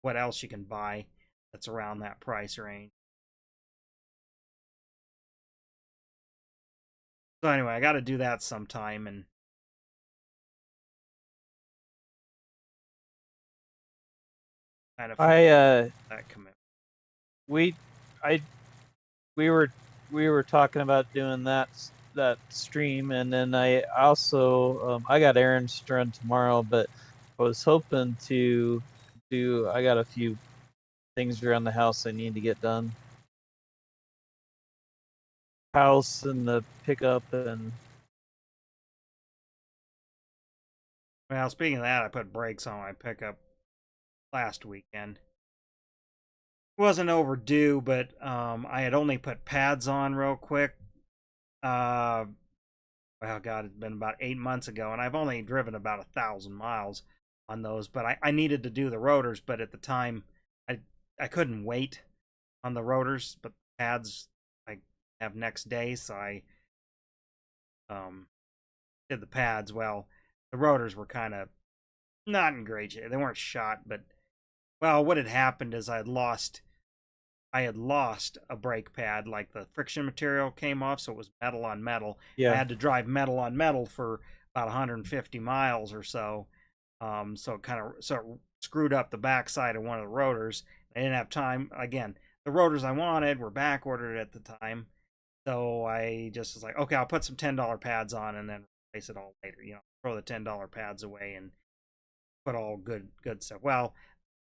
What else you can buy that's around that price range. So anyway, I got to do that sometime and kind of
I
that commitment.
we I we were we were talking about doing that stream, and then I also I got errands to run tomorrow, but I was hoping to do. I got a few things around the house I need to get done. House and the pickup and
Well, speaking of that, I put brakes on my pickup last weekend. It wasn't overdue, but I had only put pads on real quick. Uh, well, God, it's been about 8 months ago, and I've only driven about 1,000 miles on those. But I needed to do the rotors, but at the time, I I couldn't wait on the rotors, but the pads I have next day, so I um did the pads. Well, the rotors were kind of not in great shape. They weren't shot, but well, what had happened is I had lost a brake pad, like the friction material came off, so it was metal on metal. I
Yeah.
had to drive metal on metal for about 150 miles or so. So it screwed up the backside of one of the rotors. I didn't have time. Again, the rotors I wanted were back ordered at the time, so I just was like, okay, I'll put some $10 pads on and then replace it all later. Throw the $10 pads away and put all good stuff. Well,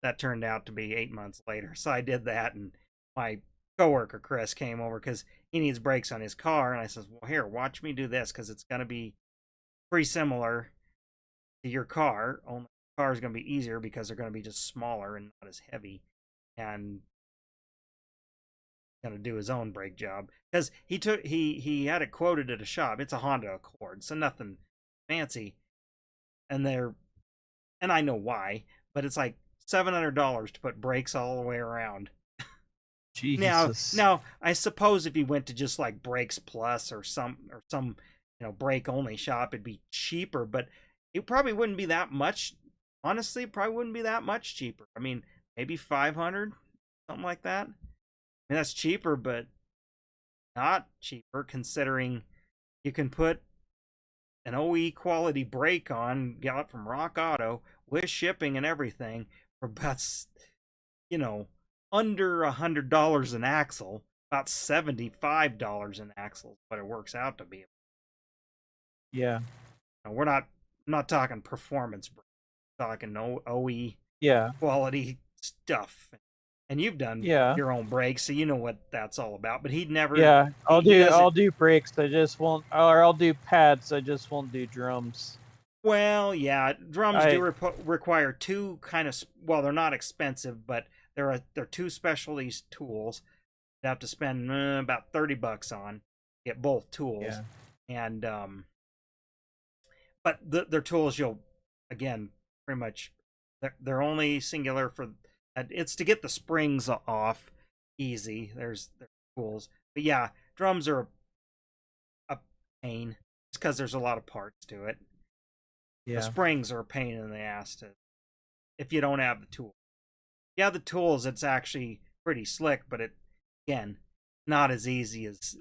that turned out to be 8 months later. So I did that, and my coworker Chris came over because he needs brakes on his car, and I says, "Well, here, watch me do this because it's going to be pretty similar to your car. Only the car is going to be easier because they're going to be just smaller and not as heavy." And going to do his own brake job because he had it quoted at a shop. It's a Honda Accord, so nothing fancy, and I know why, but it's like $700 to put brakes all the way around. Now,
Jesus.
now, I suppose if you went to just like Brakes Plus or some brake only shop, it'd be cheaper, but it probably wouldn't be that much. Honestly, it probably wouldn't be that much cheaper. I mean, maybe 500, something like that. I mean, that's cheaper, but not cheaper considering you can put an OE quality brake on, got it from Rock Auto with shipping and everything for about under $100 an axle, about $75 an axle, what it works out to be.
Yeah.
Now, I'm not talking performance brake, we're talking no OE
Yeah.
quality stuff. And you've done
Yeah.
your own brakes, so you know what that's all about. But he'd never.
Yeah.
He
I'll
doesn't.
do brakes. I just won't, or I'll do pads. I just won't do drums.
Well, yeah, drums do
I
require two kind of. Well, they're not expensive, but they're two specialty tools. You have to spend about $30 on get both tools,
Yeah.
and but their tools you'll again pretty much they're only singular for. It's to get the springs off easy. There's tools, but yeah, drums are a pain. It's because there's a lot of parts to it. The
Yeah.
springs are a pain in the ass to if you don't have the tool. Yeah, the tools, it's actually pretty slick, but it again not as easy as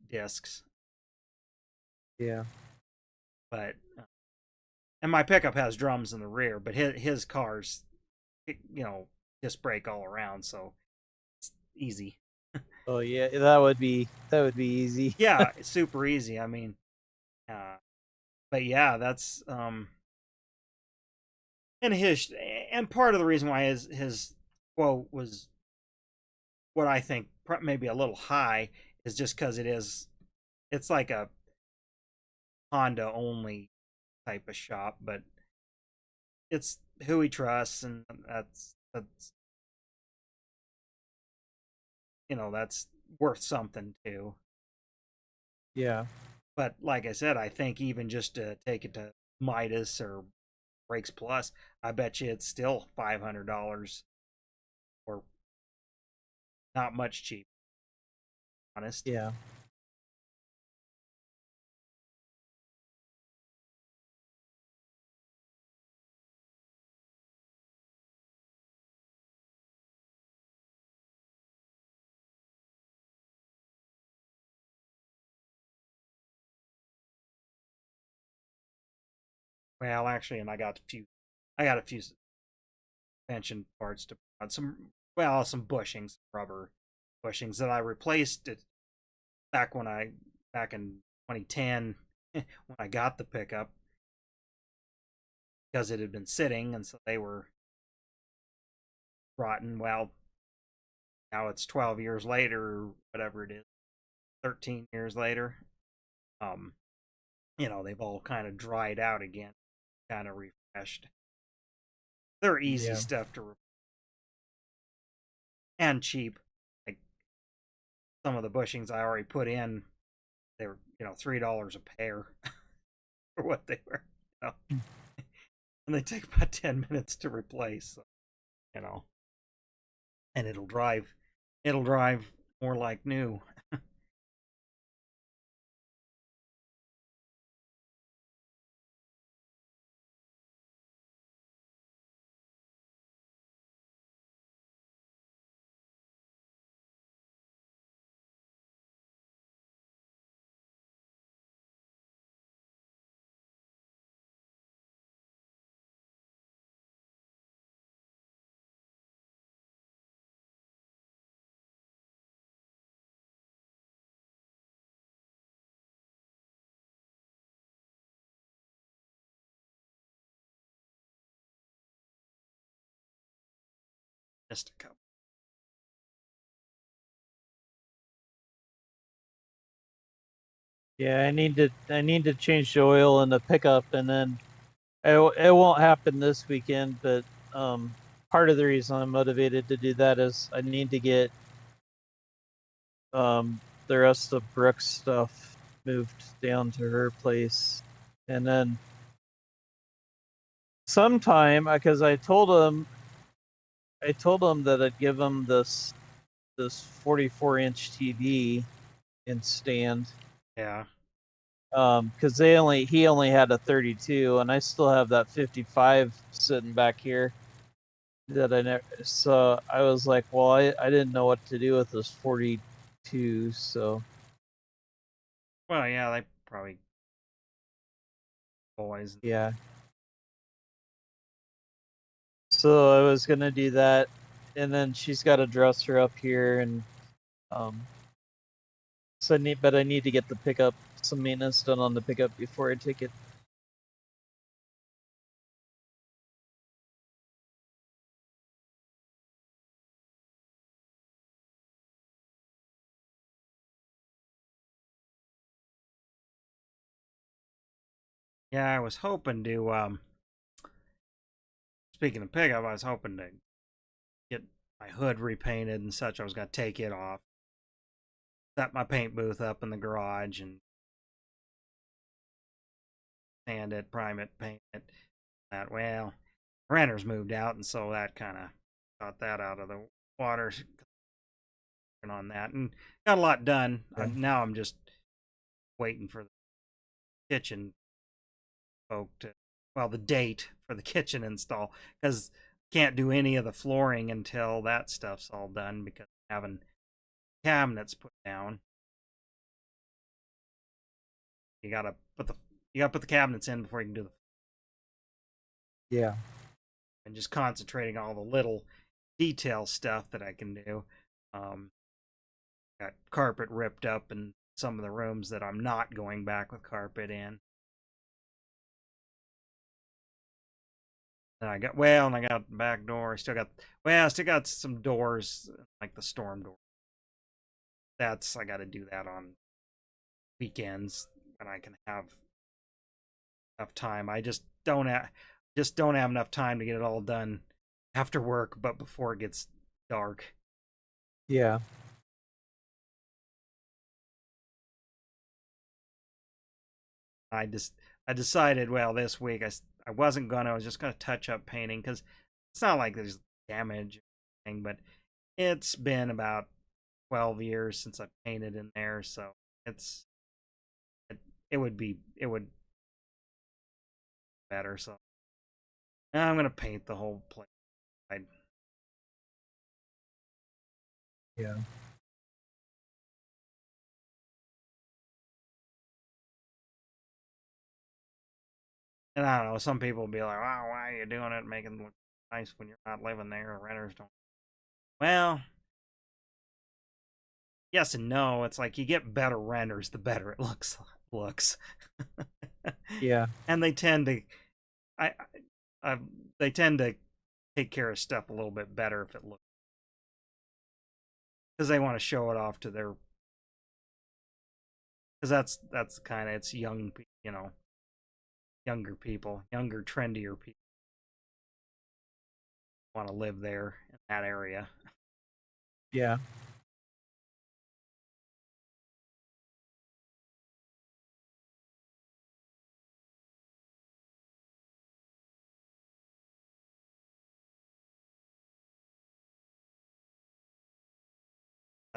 discs.
Yeah.
But and my pickup has drums in the rear, but his car's disc brake all around, so it's easy.
Oh yeah, that would be easy.
Yeah, it's super easy. I mean, but yeah, that's and part of the reason why his quote was what I think maybe a little high is just because it's like a Honda only type of shop, but it's who he trusts, and that's that's worth something too.
Yeah.
But like I said, I think even just to take it to Midas or Brakes Plus, I bet you it's still $500 or not much cheap. Honest.
Yeah.
Well, actually, and I got a few suspension parts to put on some bushings, rubber bushings that I replaced it back in 2010 when I got the pickup because it had been sitting and so they were rotten. Well, now it's 12 years later, or whatever it is, 13 years later. Um, they've all kind of dried out again, kind of refreshed. They're easy
Yeah.
stuff to and cheap. Like some of the bushings I already put in they were, $3 a pair for what they were, and they take about 10 minutes to replace, so, you know, and it'll drive more like new. Just a couple.
Yeah, I need to change the oil in the pickup, and then it won't happen this weekend. But part of the reason I'm motivated to do that is I need to get the rest of Brooke's stuff moved down to her place, and then sometime, because I told him that I'd give him this 44-inch TV and stand.
Yeah.
Because he only had a 32, and I still have that 55 sitting back here that I never. So I was like, well, I didn't know what to do with this 42, so
Well, yeah, they probably boys.
yeah. So I was gonna do that, and then she's got a dresser up here, and so I need to get the pickup, some maintenance done on the pickup before I take it.
Yeah, I was hoping to. Speaking of pickup, I was hoping to get my hood repainted and such. I was gonna take it off, set my paint booth up in the garage, and sand it, prime it, paint it. That well, renters moved out, and so that kind of got that out of the water. On that, and got a lot done.
Yeah.
Now I'm just waiting for the kitchen folk to, well, the date for the kitchen install, because can't do any of the flooring until that stuff's all done, because having cabinets put down. You gotta put the cabinets in before you can do the.
Yeah.
And just concentrating all the little detail stuff that I can do. Got carpet ripped up in some of the rooms that I'm not going back with carpet in. And I got the back door. I still got some doors, like the storm door. I got to do that on weekends when I can have enough time. I just don't have enough time to get it all done after work, but before it gets dark.
Yeah.
I decided, well, this week I wasn't gonna. I was just gonna touch up painting, because it's not like there's damage or anything, but it's been about 12 years since I painted in there, so it would be better. So I'm gonna paint the whole place.
Yeah.
And I don't know, some people will be like, "Wow, why are you doing it, making it look nice when you're not living there, or renters don't." Well, yes and no. It's like you get better renters, the better it looks.
Yeah.
And they tend to, I, I, they tend to take care of stuff a little bit better if it looks, because they want to show it off to their, because that's kind of, it's young, younger people, younger, trendier people want to live there in that area.
Yeah.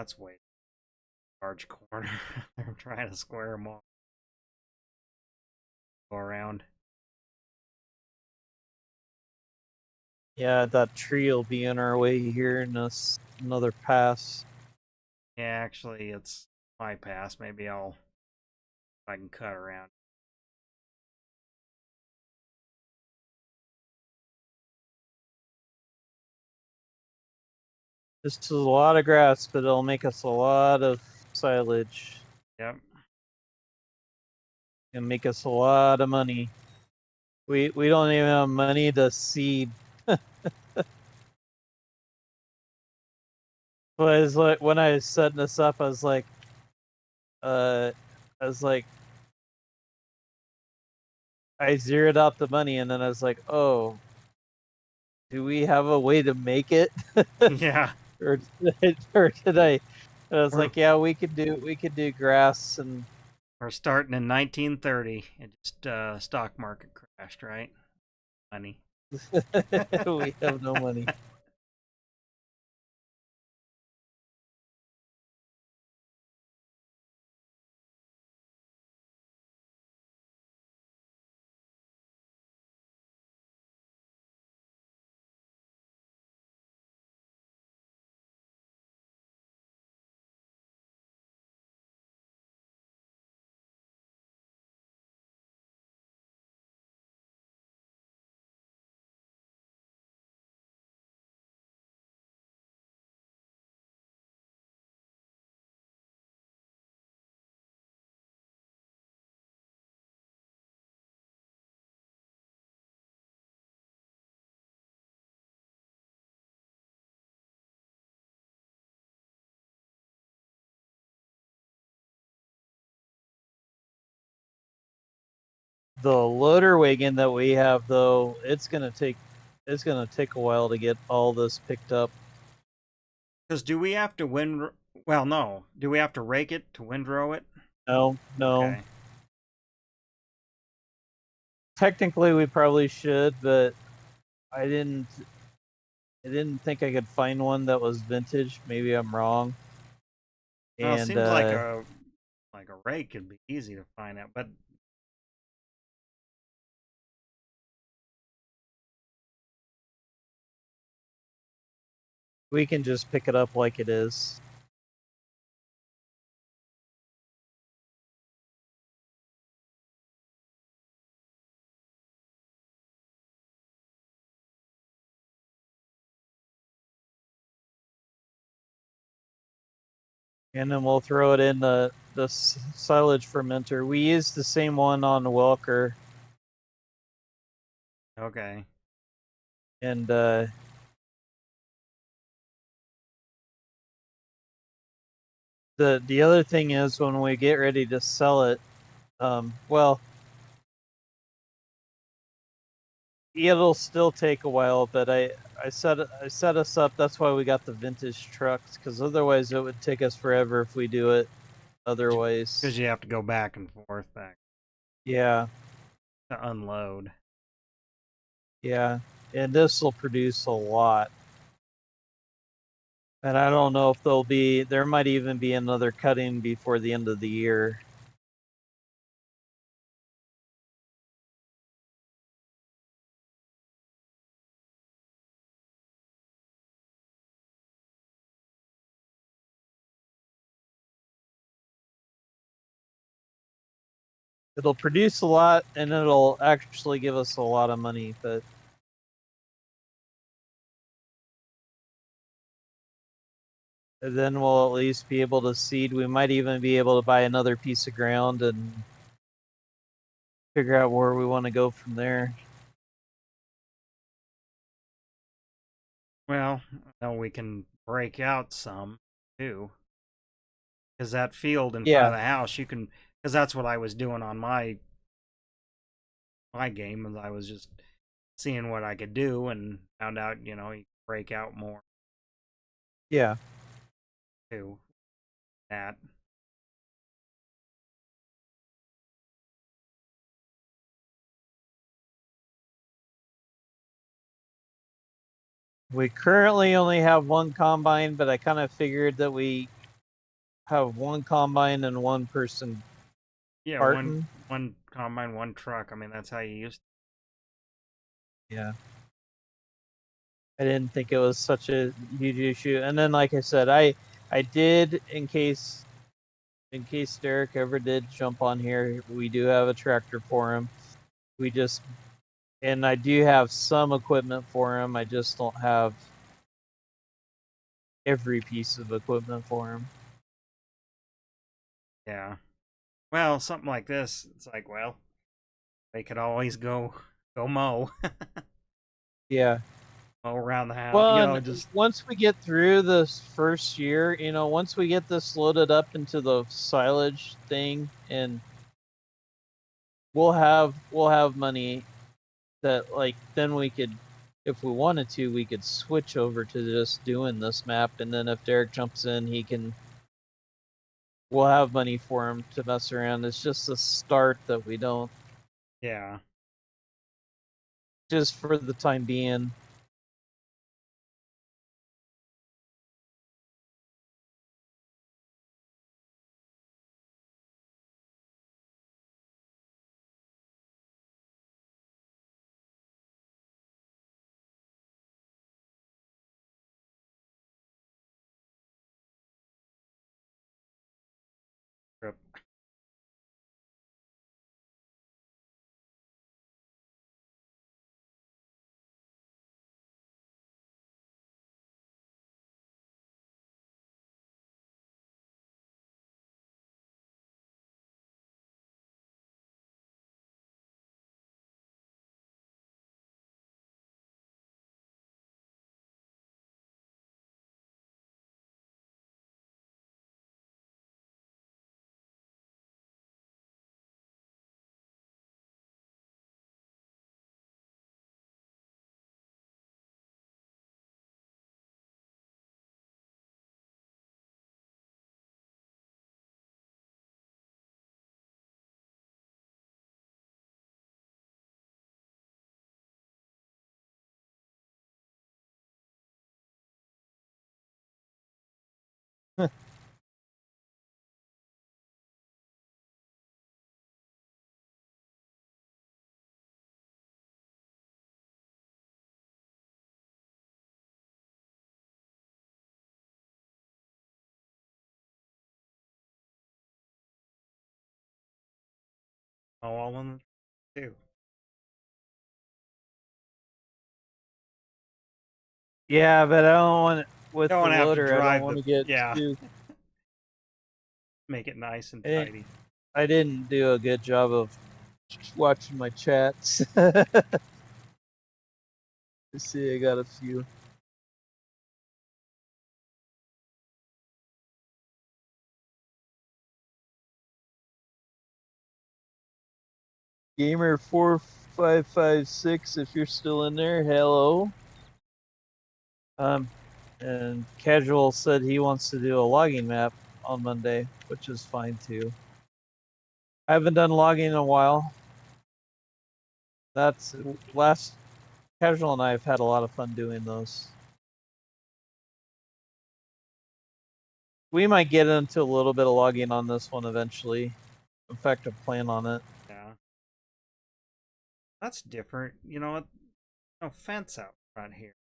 That's way large corner. They're trying to square them all. Go around.
Yeah, that tree will be on our way here in another pass.
Yeah, actually, it's my pass. Maybe if I can cut around.
This is a lot of grass, but it'll make us a lot of silage.
Yep.
And make us a lot of money. We don't even have money to seed. But I was like, when I was setting this up, I was like, I zeroed out the money, and then I was like, oh, do we have a way to make it?
Yeah.
or did I? And I was like, yeah, we could do grass and.
We're starting in 1930. It just stock market crashed, right? Money.
We have no money. The loader wagon that we have, though, it's gonna take a while to get all this picked up.
Because do we have to Well, no. Do we have to rake it to windrow it?
No.
Okay.
Technically, we probably should, but I didn't think I could find one that was vintage. Maybe I'm wrong.
Well, it
And
seems like a rake could be easy to find out, but
we can just pick it up like it is. And then we'll throw it in the silage fermenter. We used the same one on Welker.
okay.
And the other thing is when we get ready to sell it, well, it'll still take a while, but I set us up. That's why we got the vintage trucks, because otherwise it would take us forever if we do it otherwise.
Because you have to go back and forth
Yeah.
to unload.
Yeah. And this will produce a lot. And I don't know if there might even be another cutting before the end of the year. It'll produce a lot, and it'll actually give us a lot of money, but then we'll at least be able to seed. We might even be able to buy another piece of ground and figure out where we want to go from there.
Well, no, we can break out some too. Because that field in front of the house, you can. Because that's what I was doing on my game, and I was just seeing what I could do, and found out, you can break out more.
Yeah.
Too. That.
We currently only have one combine, but I kind of figured that we have one combine and one person
Yeah,
carting.
one combine, one truck. I mean, that's how you used
Yeah. I didn't think it was such a huge issue. And then, like I said, I did, in case Derek ever did jump on here, we do have a tractor for him. And I do have some equipment for him. I just don't have every piece of equipment for him.
Yeah. Well, something like this, it's like, well, they could always go mow.
Yeah.
Mow around the house,
Well,
you know,
and
just
once we get through this first year, once we get this loaded up into the silage thing, and we'll have money that, like, then we could, if we wanted to, we could switch over to just doing this map, and then if Derek jumps in, we'll have money for him to mess around. It's just the start that we don't,
yeah.
just for the time being.
Trip. Mow all in too.
Yeah, but I don't want, with the
Don't have to
loader, I don't
drive
want
the,
to get
yeah.
too.
Make it nice and
I didn't,
tidy.
I didn't do a good job of watching my chats. Let's see, I got a few. Gamer4556, if you're still in there, hello. And Casual said he wants to do a logging map on Monday, which is fine too. I haven't done logging in a while. That's last Casual and I have had a lot of fun doing those. We might get into a little bit of logging on this one eventually. In fact, I plan on it.
Yeah. That's different. You know what? No fence out front here.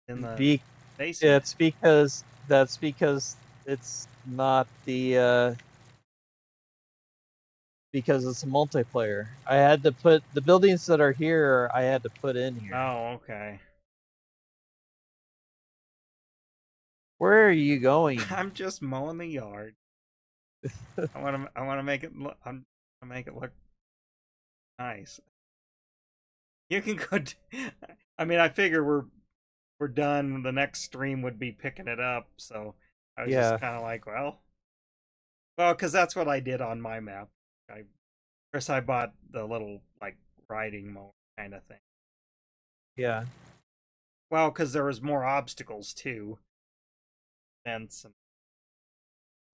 In the basement.
It's because it's not the because it's a multiplayer. I had to put the buildings that are here. I had to put in here.
Oh, okay.
Where are you going?
I'm just mowing the yard. I want to make it look. I'm to make it look nice. You can go. I mean, I figure we're done. The next stream would be picking it up. So I was just kind of like, well, because that's what I did on my map. First, I bought the little like riding mower kind of thing.
Yeah.
Well, because there was more obstacles too. Fence.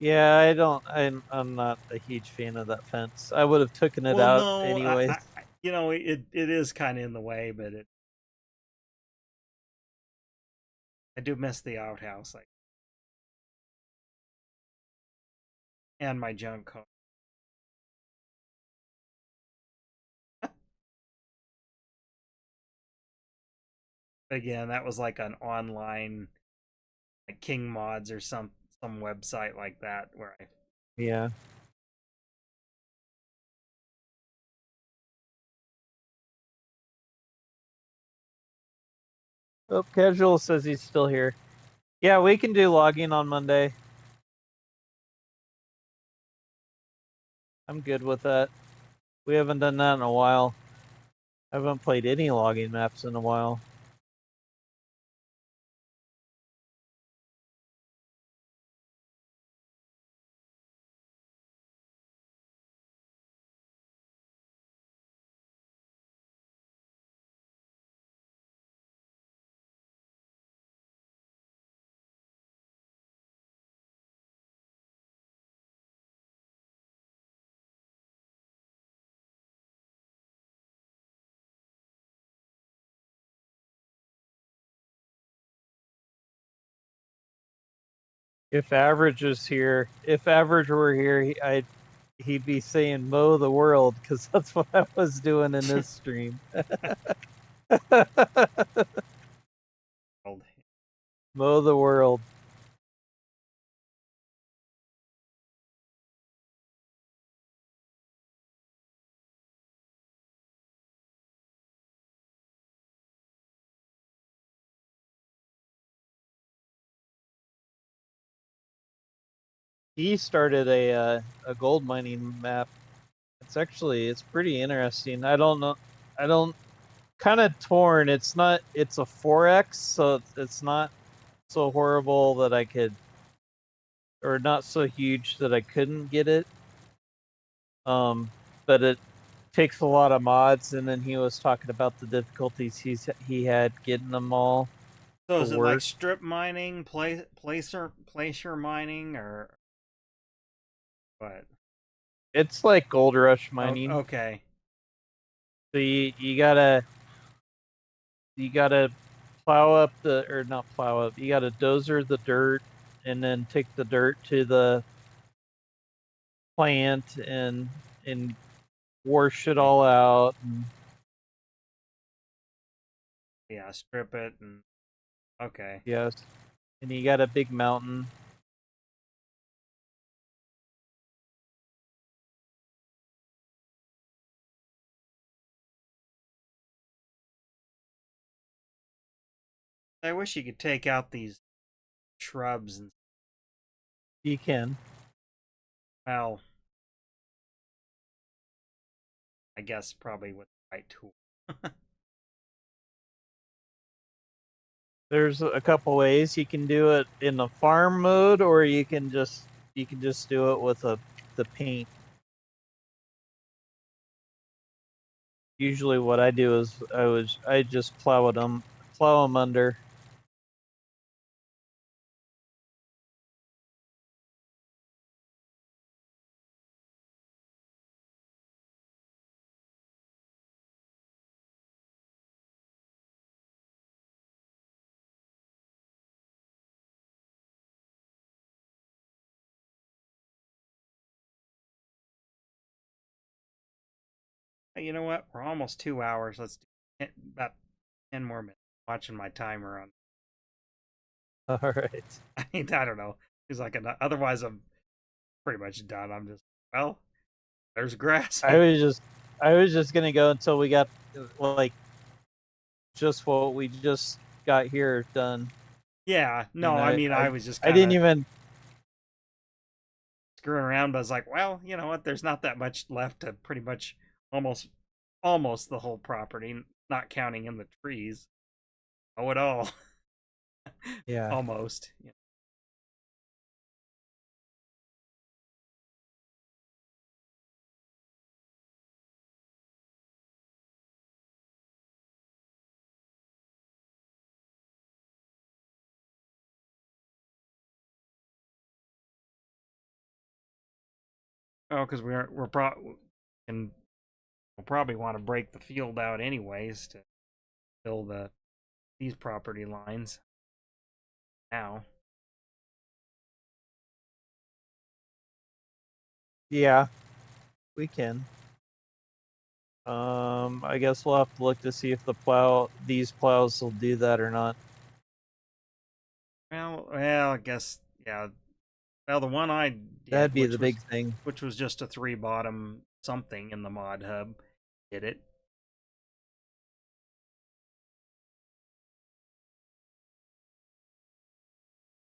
Yeah, I don't. I'm not a huge fan of that fence. I would have taken it
Well,
out
no,
anyways.
you know, it is kind of in the way, but I do miss the outhouse. Like, and my junk car. Again, that was like an online, like King Mods or some website like that where I.
Yeah. Oh, Casual says he's still here. Yeah, we can do logging on Monday. I'm good with that. We haven't done that in a while. I haven't played any logging maps in a while. If Average was here, if Average were here, he'd be saying "mow the world" because that's what I was doing in this stream. Mow the world. He started a gold mining map. It's pretty interesting. I don't know. I don't kind of torn. It's not. It's a 4x, so it's not so horrible that I could, or not so huge that I couldn't get it. But it takes a lot of mods, and then he was talking about the difficulties he had getting them all
So
to
is it like
work.
strip mining, placer mining, or what?
It's like gold rush
Oh,
mining.
okay.
So you gotta plow up or not plow up. You gotta dozer the dirt, and then take the dirt to the plant and wash it all out. And
Yeah, strip it and okay.
yes, and you got a big mountain.
I wish you could take out these shrubs and
You can.
well, I guess probably with the right tool.
There's a couple ways you can do it in the farm mode, or you can just do it with the paint. Usually, what I do is I just plow them under.
Hey, you know what? We're almost 2 hours. Let's do about 10 more minutes. Watching my timer on.
All right.
I mean, I don't know. It's like otherwise I'm pretty much done. I'm just well, there's grass
I
here.
was just gonna go until we got like just what we just got here done.
Yeah, no,
And
I mean I was just
I
kind
didn't
of
even.
screwing around, but I was like, well, you know what? There's not that much left to pretty much almost the whole property, not counting in the trees. Oh, it all.
Yeah.
Almost. Yeah. Oh, because we're probably and we'll probably want to break the field out anyways to fill these property lines now.
Yeah, we can. I guess we'll have to look to see if these plows will do that or not.
Well, I guess yeah. Well, the one I
That'd
did,
be the big thing.
which was just a three bottom something in the mod hub, did it.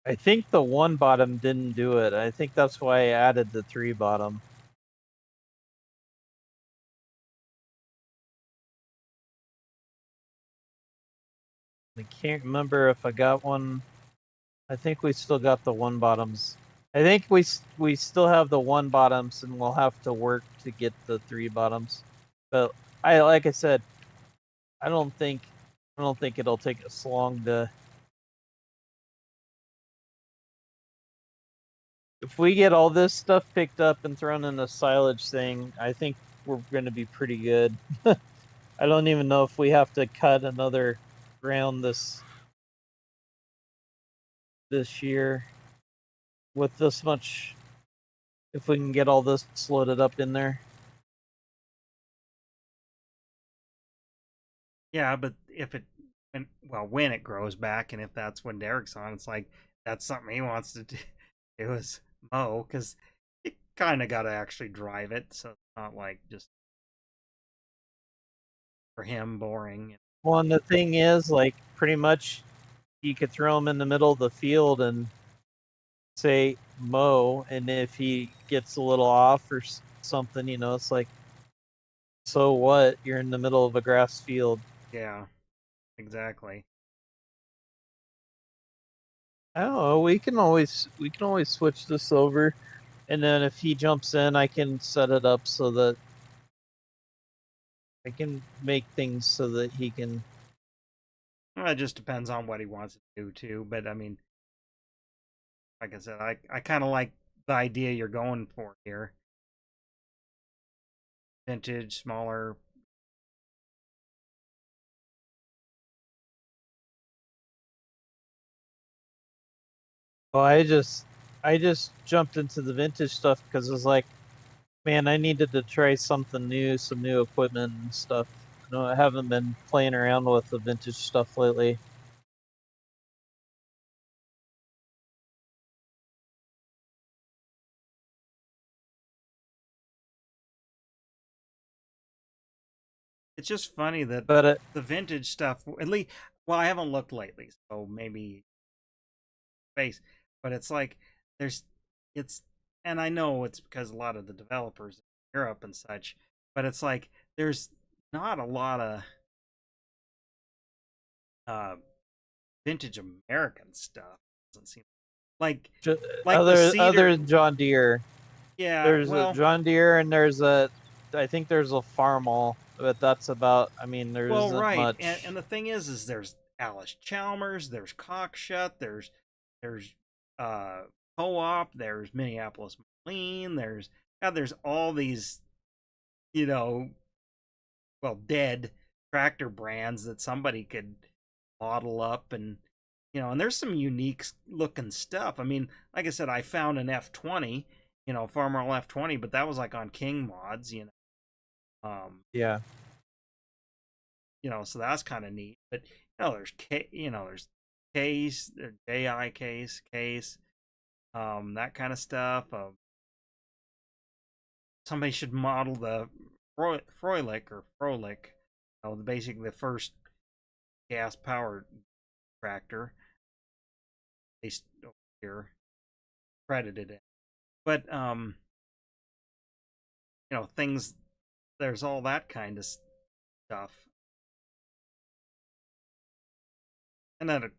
I think the one bottom didn't do it. I think that's why I added the three bottom. I can't remember if I got one. I think we still got the one bottoms. I think we still have the one bottoms, and we'll have to work to get the three bottoms. But like I said, I don't think it'll take us long to. If we get all this stuff picked up and thrown in the silage thing, I think we're going to be pretty good. I don't even know if we have to cut another ground this year with this much. If we can get all this loaded up in there.
Yeah, but when it grows back, and if that's when Derek's on, it's like that's something he wants to do. It was mow because you kind of got to actually drive it, so it's not like just for him boring.
Well, and the thing is, like, pretty much you could throw him in the middle of the field and say mow, and if he gets a little off or something, it's like, so what? You're in the middle of a grass field.
Yeah, exactly.
I don't know. We can always switch this over, and then if he jumps in, I can set it up so that I can make things so that he can.
Well, it just depends on what he wants to do too. But I mean, like I said, I kind of like the idea you're going for here. Vintage, smaller.
Well, I just jumped into the vintage stuff because it was like, man, I needed to try something new, some new equipment and stuff. I haven't been playing around with the vintage stuff lately.
It's just funny that
But
the vintage stuff, at least, well, I haven't looked lately, so maybe space, but it's like there's, it's, and I know it's because a lot of the developers in Europe and such, but it's like there's not a lot of uh, vintage American stuff. Doesn't seem like the
other
cedar.
than John Deere,
Yeah,
there's a
well,
John Deere and I think there's a Farmall, but that's about. I mean, there isn't
right, and
much.
the thing is there's Alice Chalmers, there's Cockshut, there's uh Co-op, there's Minneapolis Moline, there's God, there's all these, you know, dead tractor brands that somebody could model up, and and there's some unique looking stuff. I mean, like I said, I found an F20, Farmer F20, but that was like on King Mods,
Yeah.
so that's kind of neat. But there's case, JI case, that kind of stuff. Somebody should model the Froelich or Froelich, basically the first gas powered tractor, at least over here, credited it. But things, there's all that kind of stuff. And then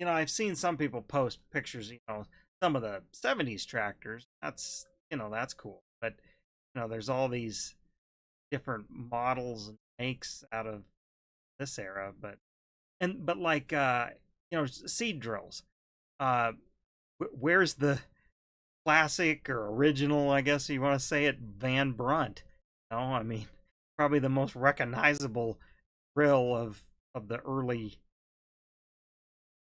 I've seen some people post pictures, some of the 70s tractors. That's cool. But there's all these different models and makes out of this era, but like seed drills. Uh where's the classic or original, I guess you want to say it, Van Brunt? I mean, probably the most recognizable drill of the early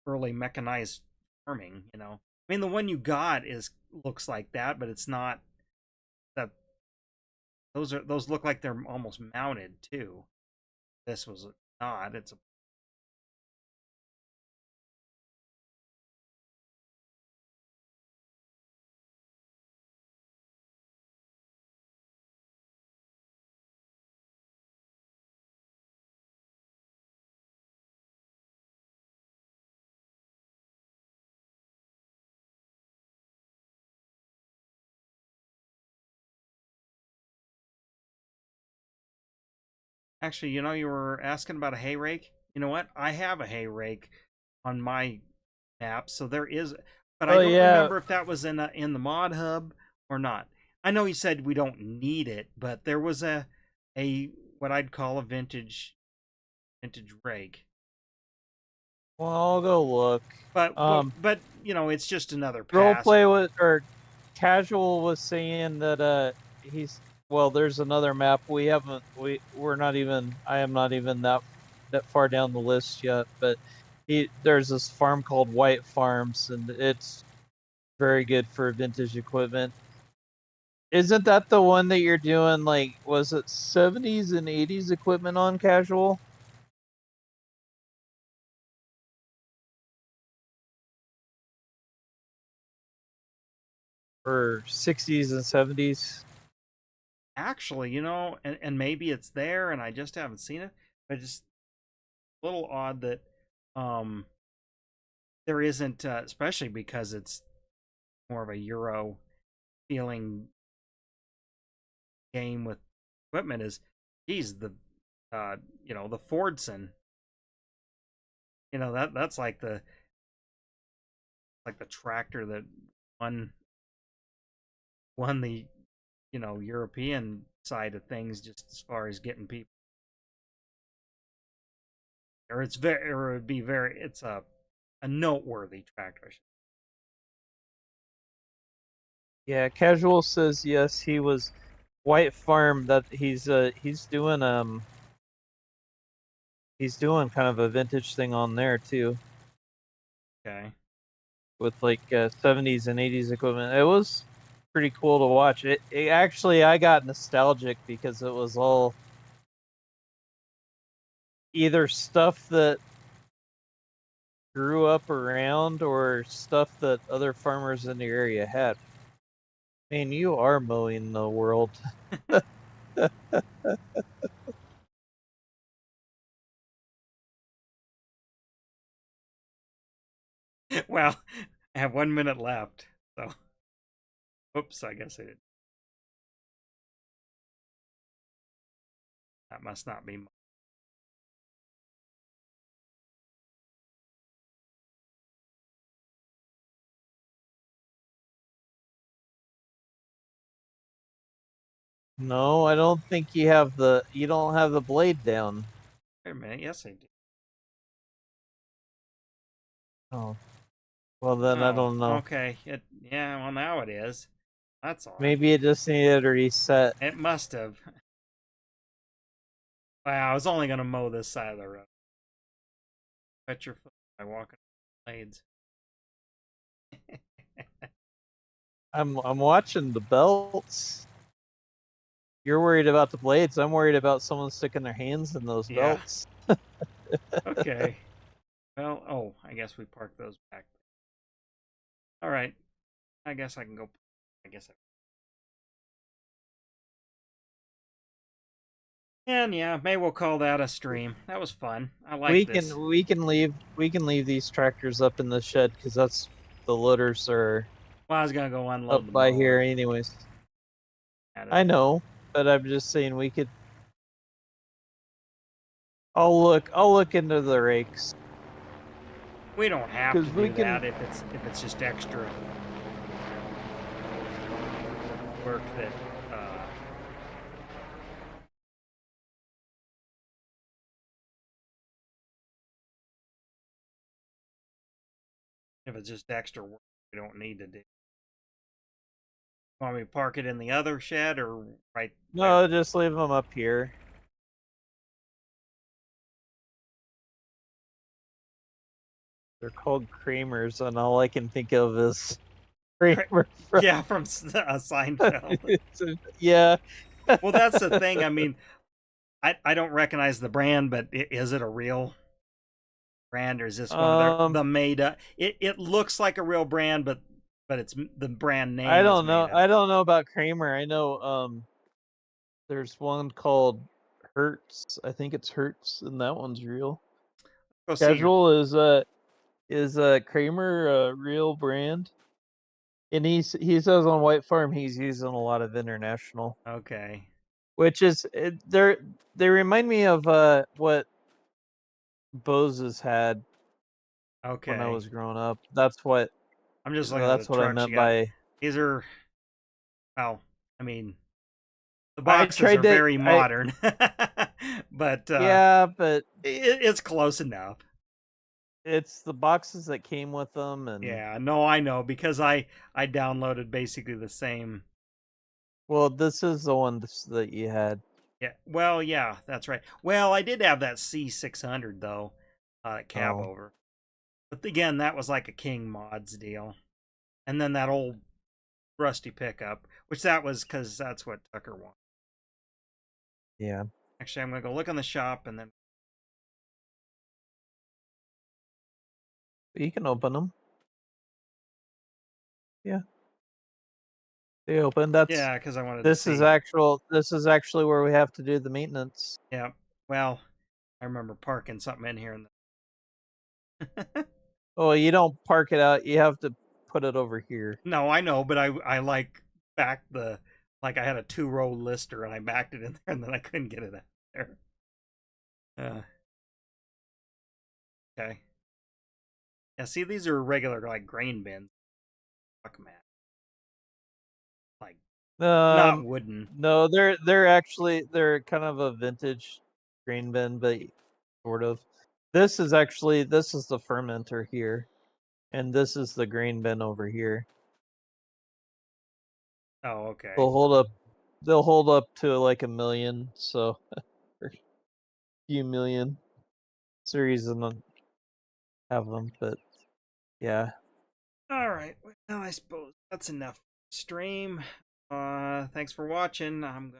mechanized farming. I mean, the one you got looks like that, but it's not that those look like they're almost mounted too. This was not. It's a Actually, you were asking about a hay rake. You know what? I have a hay rake on my map, so there is, but I
Oh
don't
yeah,
remember if that was in the mod hub or not. I know you said we don't need it, but there was a what I'd call a vintage rake.
well, I'll go look.
But it's just another
Role
pass.
play with or casual was saying that there's another map we're not even I am not even that far down the list yet, but there's this farm called White Farms and it's very good for vintage equipment. Isn't that the one that you're doing, like, was it 70s and 80s equipment on casual? Or 60s and 70s?
Actually, and maybe it's there and I just haven't seen it, but it's a little odd that um there isn't, especially because it's more of a Euro feeling game with equipment. Is geez, the Fordson, that's like the tractor that won the European side of things, just as far as getting people, or it would be very, it's a noteworthy tractor.
Yeah, casual says yes, he was White Farm, that he's doing kind of a vintage thing on there too,
Okay.
with like 70s and 80s equipment. It was pretty cool to watch. It actually, I got nostalgic because it was all either stuff that grew up around or stuff that other farmers in the area had. Man, you are mowing the world.
Well, I have 1 minute left, so oops, I guess I did. That must not be.
No, I don't think you don't have the blade down.
Wait a minute. Yes, I do.
Oh. Well, then I
Oh,
don't know.
okay. Yeah, well, now it is. That's odd.
Maybe it just needed a reset.
It must have. Wow, I was only gonna mow this side of the road. Cut your foot by walking on blades.
I'm watching the belts. You're worried about the blades. I'm worried about someone sticking their hands in those
Yeah.
belts.
Okay. Well, I guess we parked those back. All right. I guess I can go. I guess I. And yeah, maybe we'll call that a stream. That was fun. I like this.
We can leave these tractors up in the shed because that's the loaders are
Well, I was gonna go
up
unload the
by here
mower.
anyways. I know, but I'm just saying we could. I'll look into the rakes.
We don't have to
'Cause we
do
can.
that if it's just extra work that if it's just extra work we don't need to do. Want me to park it in the other shed or right?
No, just leave them up here. They're called creamers, and all I can think of is Kramer from
Yeah, from Seinfeld.
yeah.
Well, that's the thing. I mean, I don't recognize the brand, but is it a real brand or is this one of
Um,
the made up? It looks like a real brand, but it's the brand
I
name is
don't know.
made up.
I don't know about Kramer. I know there's one called Hertz. I think it's Hertz, and that one's real.
Go see.
Casual is Kramer a real brand? And he says on White Farm he's using a lot of international,
Okay.
which is they remind me of what Bose's had when I
Okay.
was growing up. That's what
I'm just looking at the
that's what I
trucks you
meant
got.
by.
These are, well, I mean, the
I
boxes
tried
are
to
very
I
modern, but
Yeah, but
it's close enough.
it's the boxes that came with them, and
Yeah, no, I know because I downloaded basically the same.
well, this is the one that you had.
Yeah, well, yeah, that's right. Well, I did have that C600 though, cab
Oh,
over, but again, that was like a King Mods deal, and then that old rusty pickup, which that was because that's what Tucker wanted.
yeah.
Actually, I'm gonna go look on the shop and then.
You can open them. Yeah, they open.
Yeah, because I wanted to
This is
see.
actually where we have to do the maintenance.
Yeah, well, I remember parking something in here.
Oh, you don't park it out. You have to put it over here.
No, I know, but I like backed the like I had a 2-row lister and I backed it in there and then I couldn't get it out there. Uh, okay. Yeah, see, these are regular like grain bins. Fuck man, like not
Um,
wooden.
no, they're kind of a vintage grain bin, but sort of. This is the fermenter here, and this is the grain bin over here.
Oh, okay.
They'll hold up. They'll hold up to like a million, so or a few million. It's the reason I have them, but yeah.
All right. Well, I suppose that's enough stream. Thanks for watching. I'm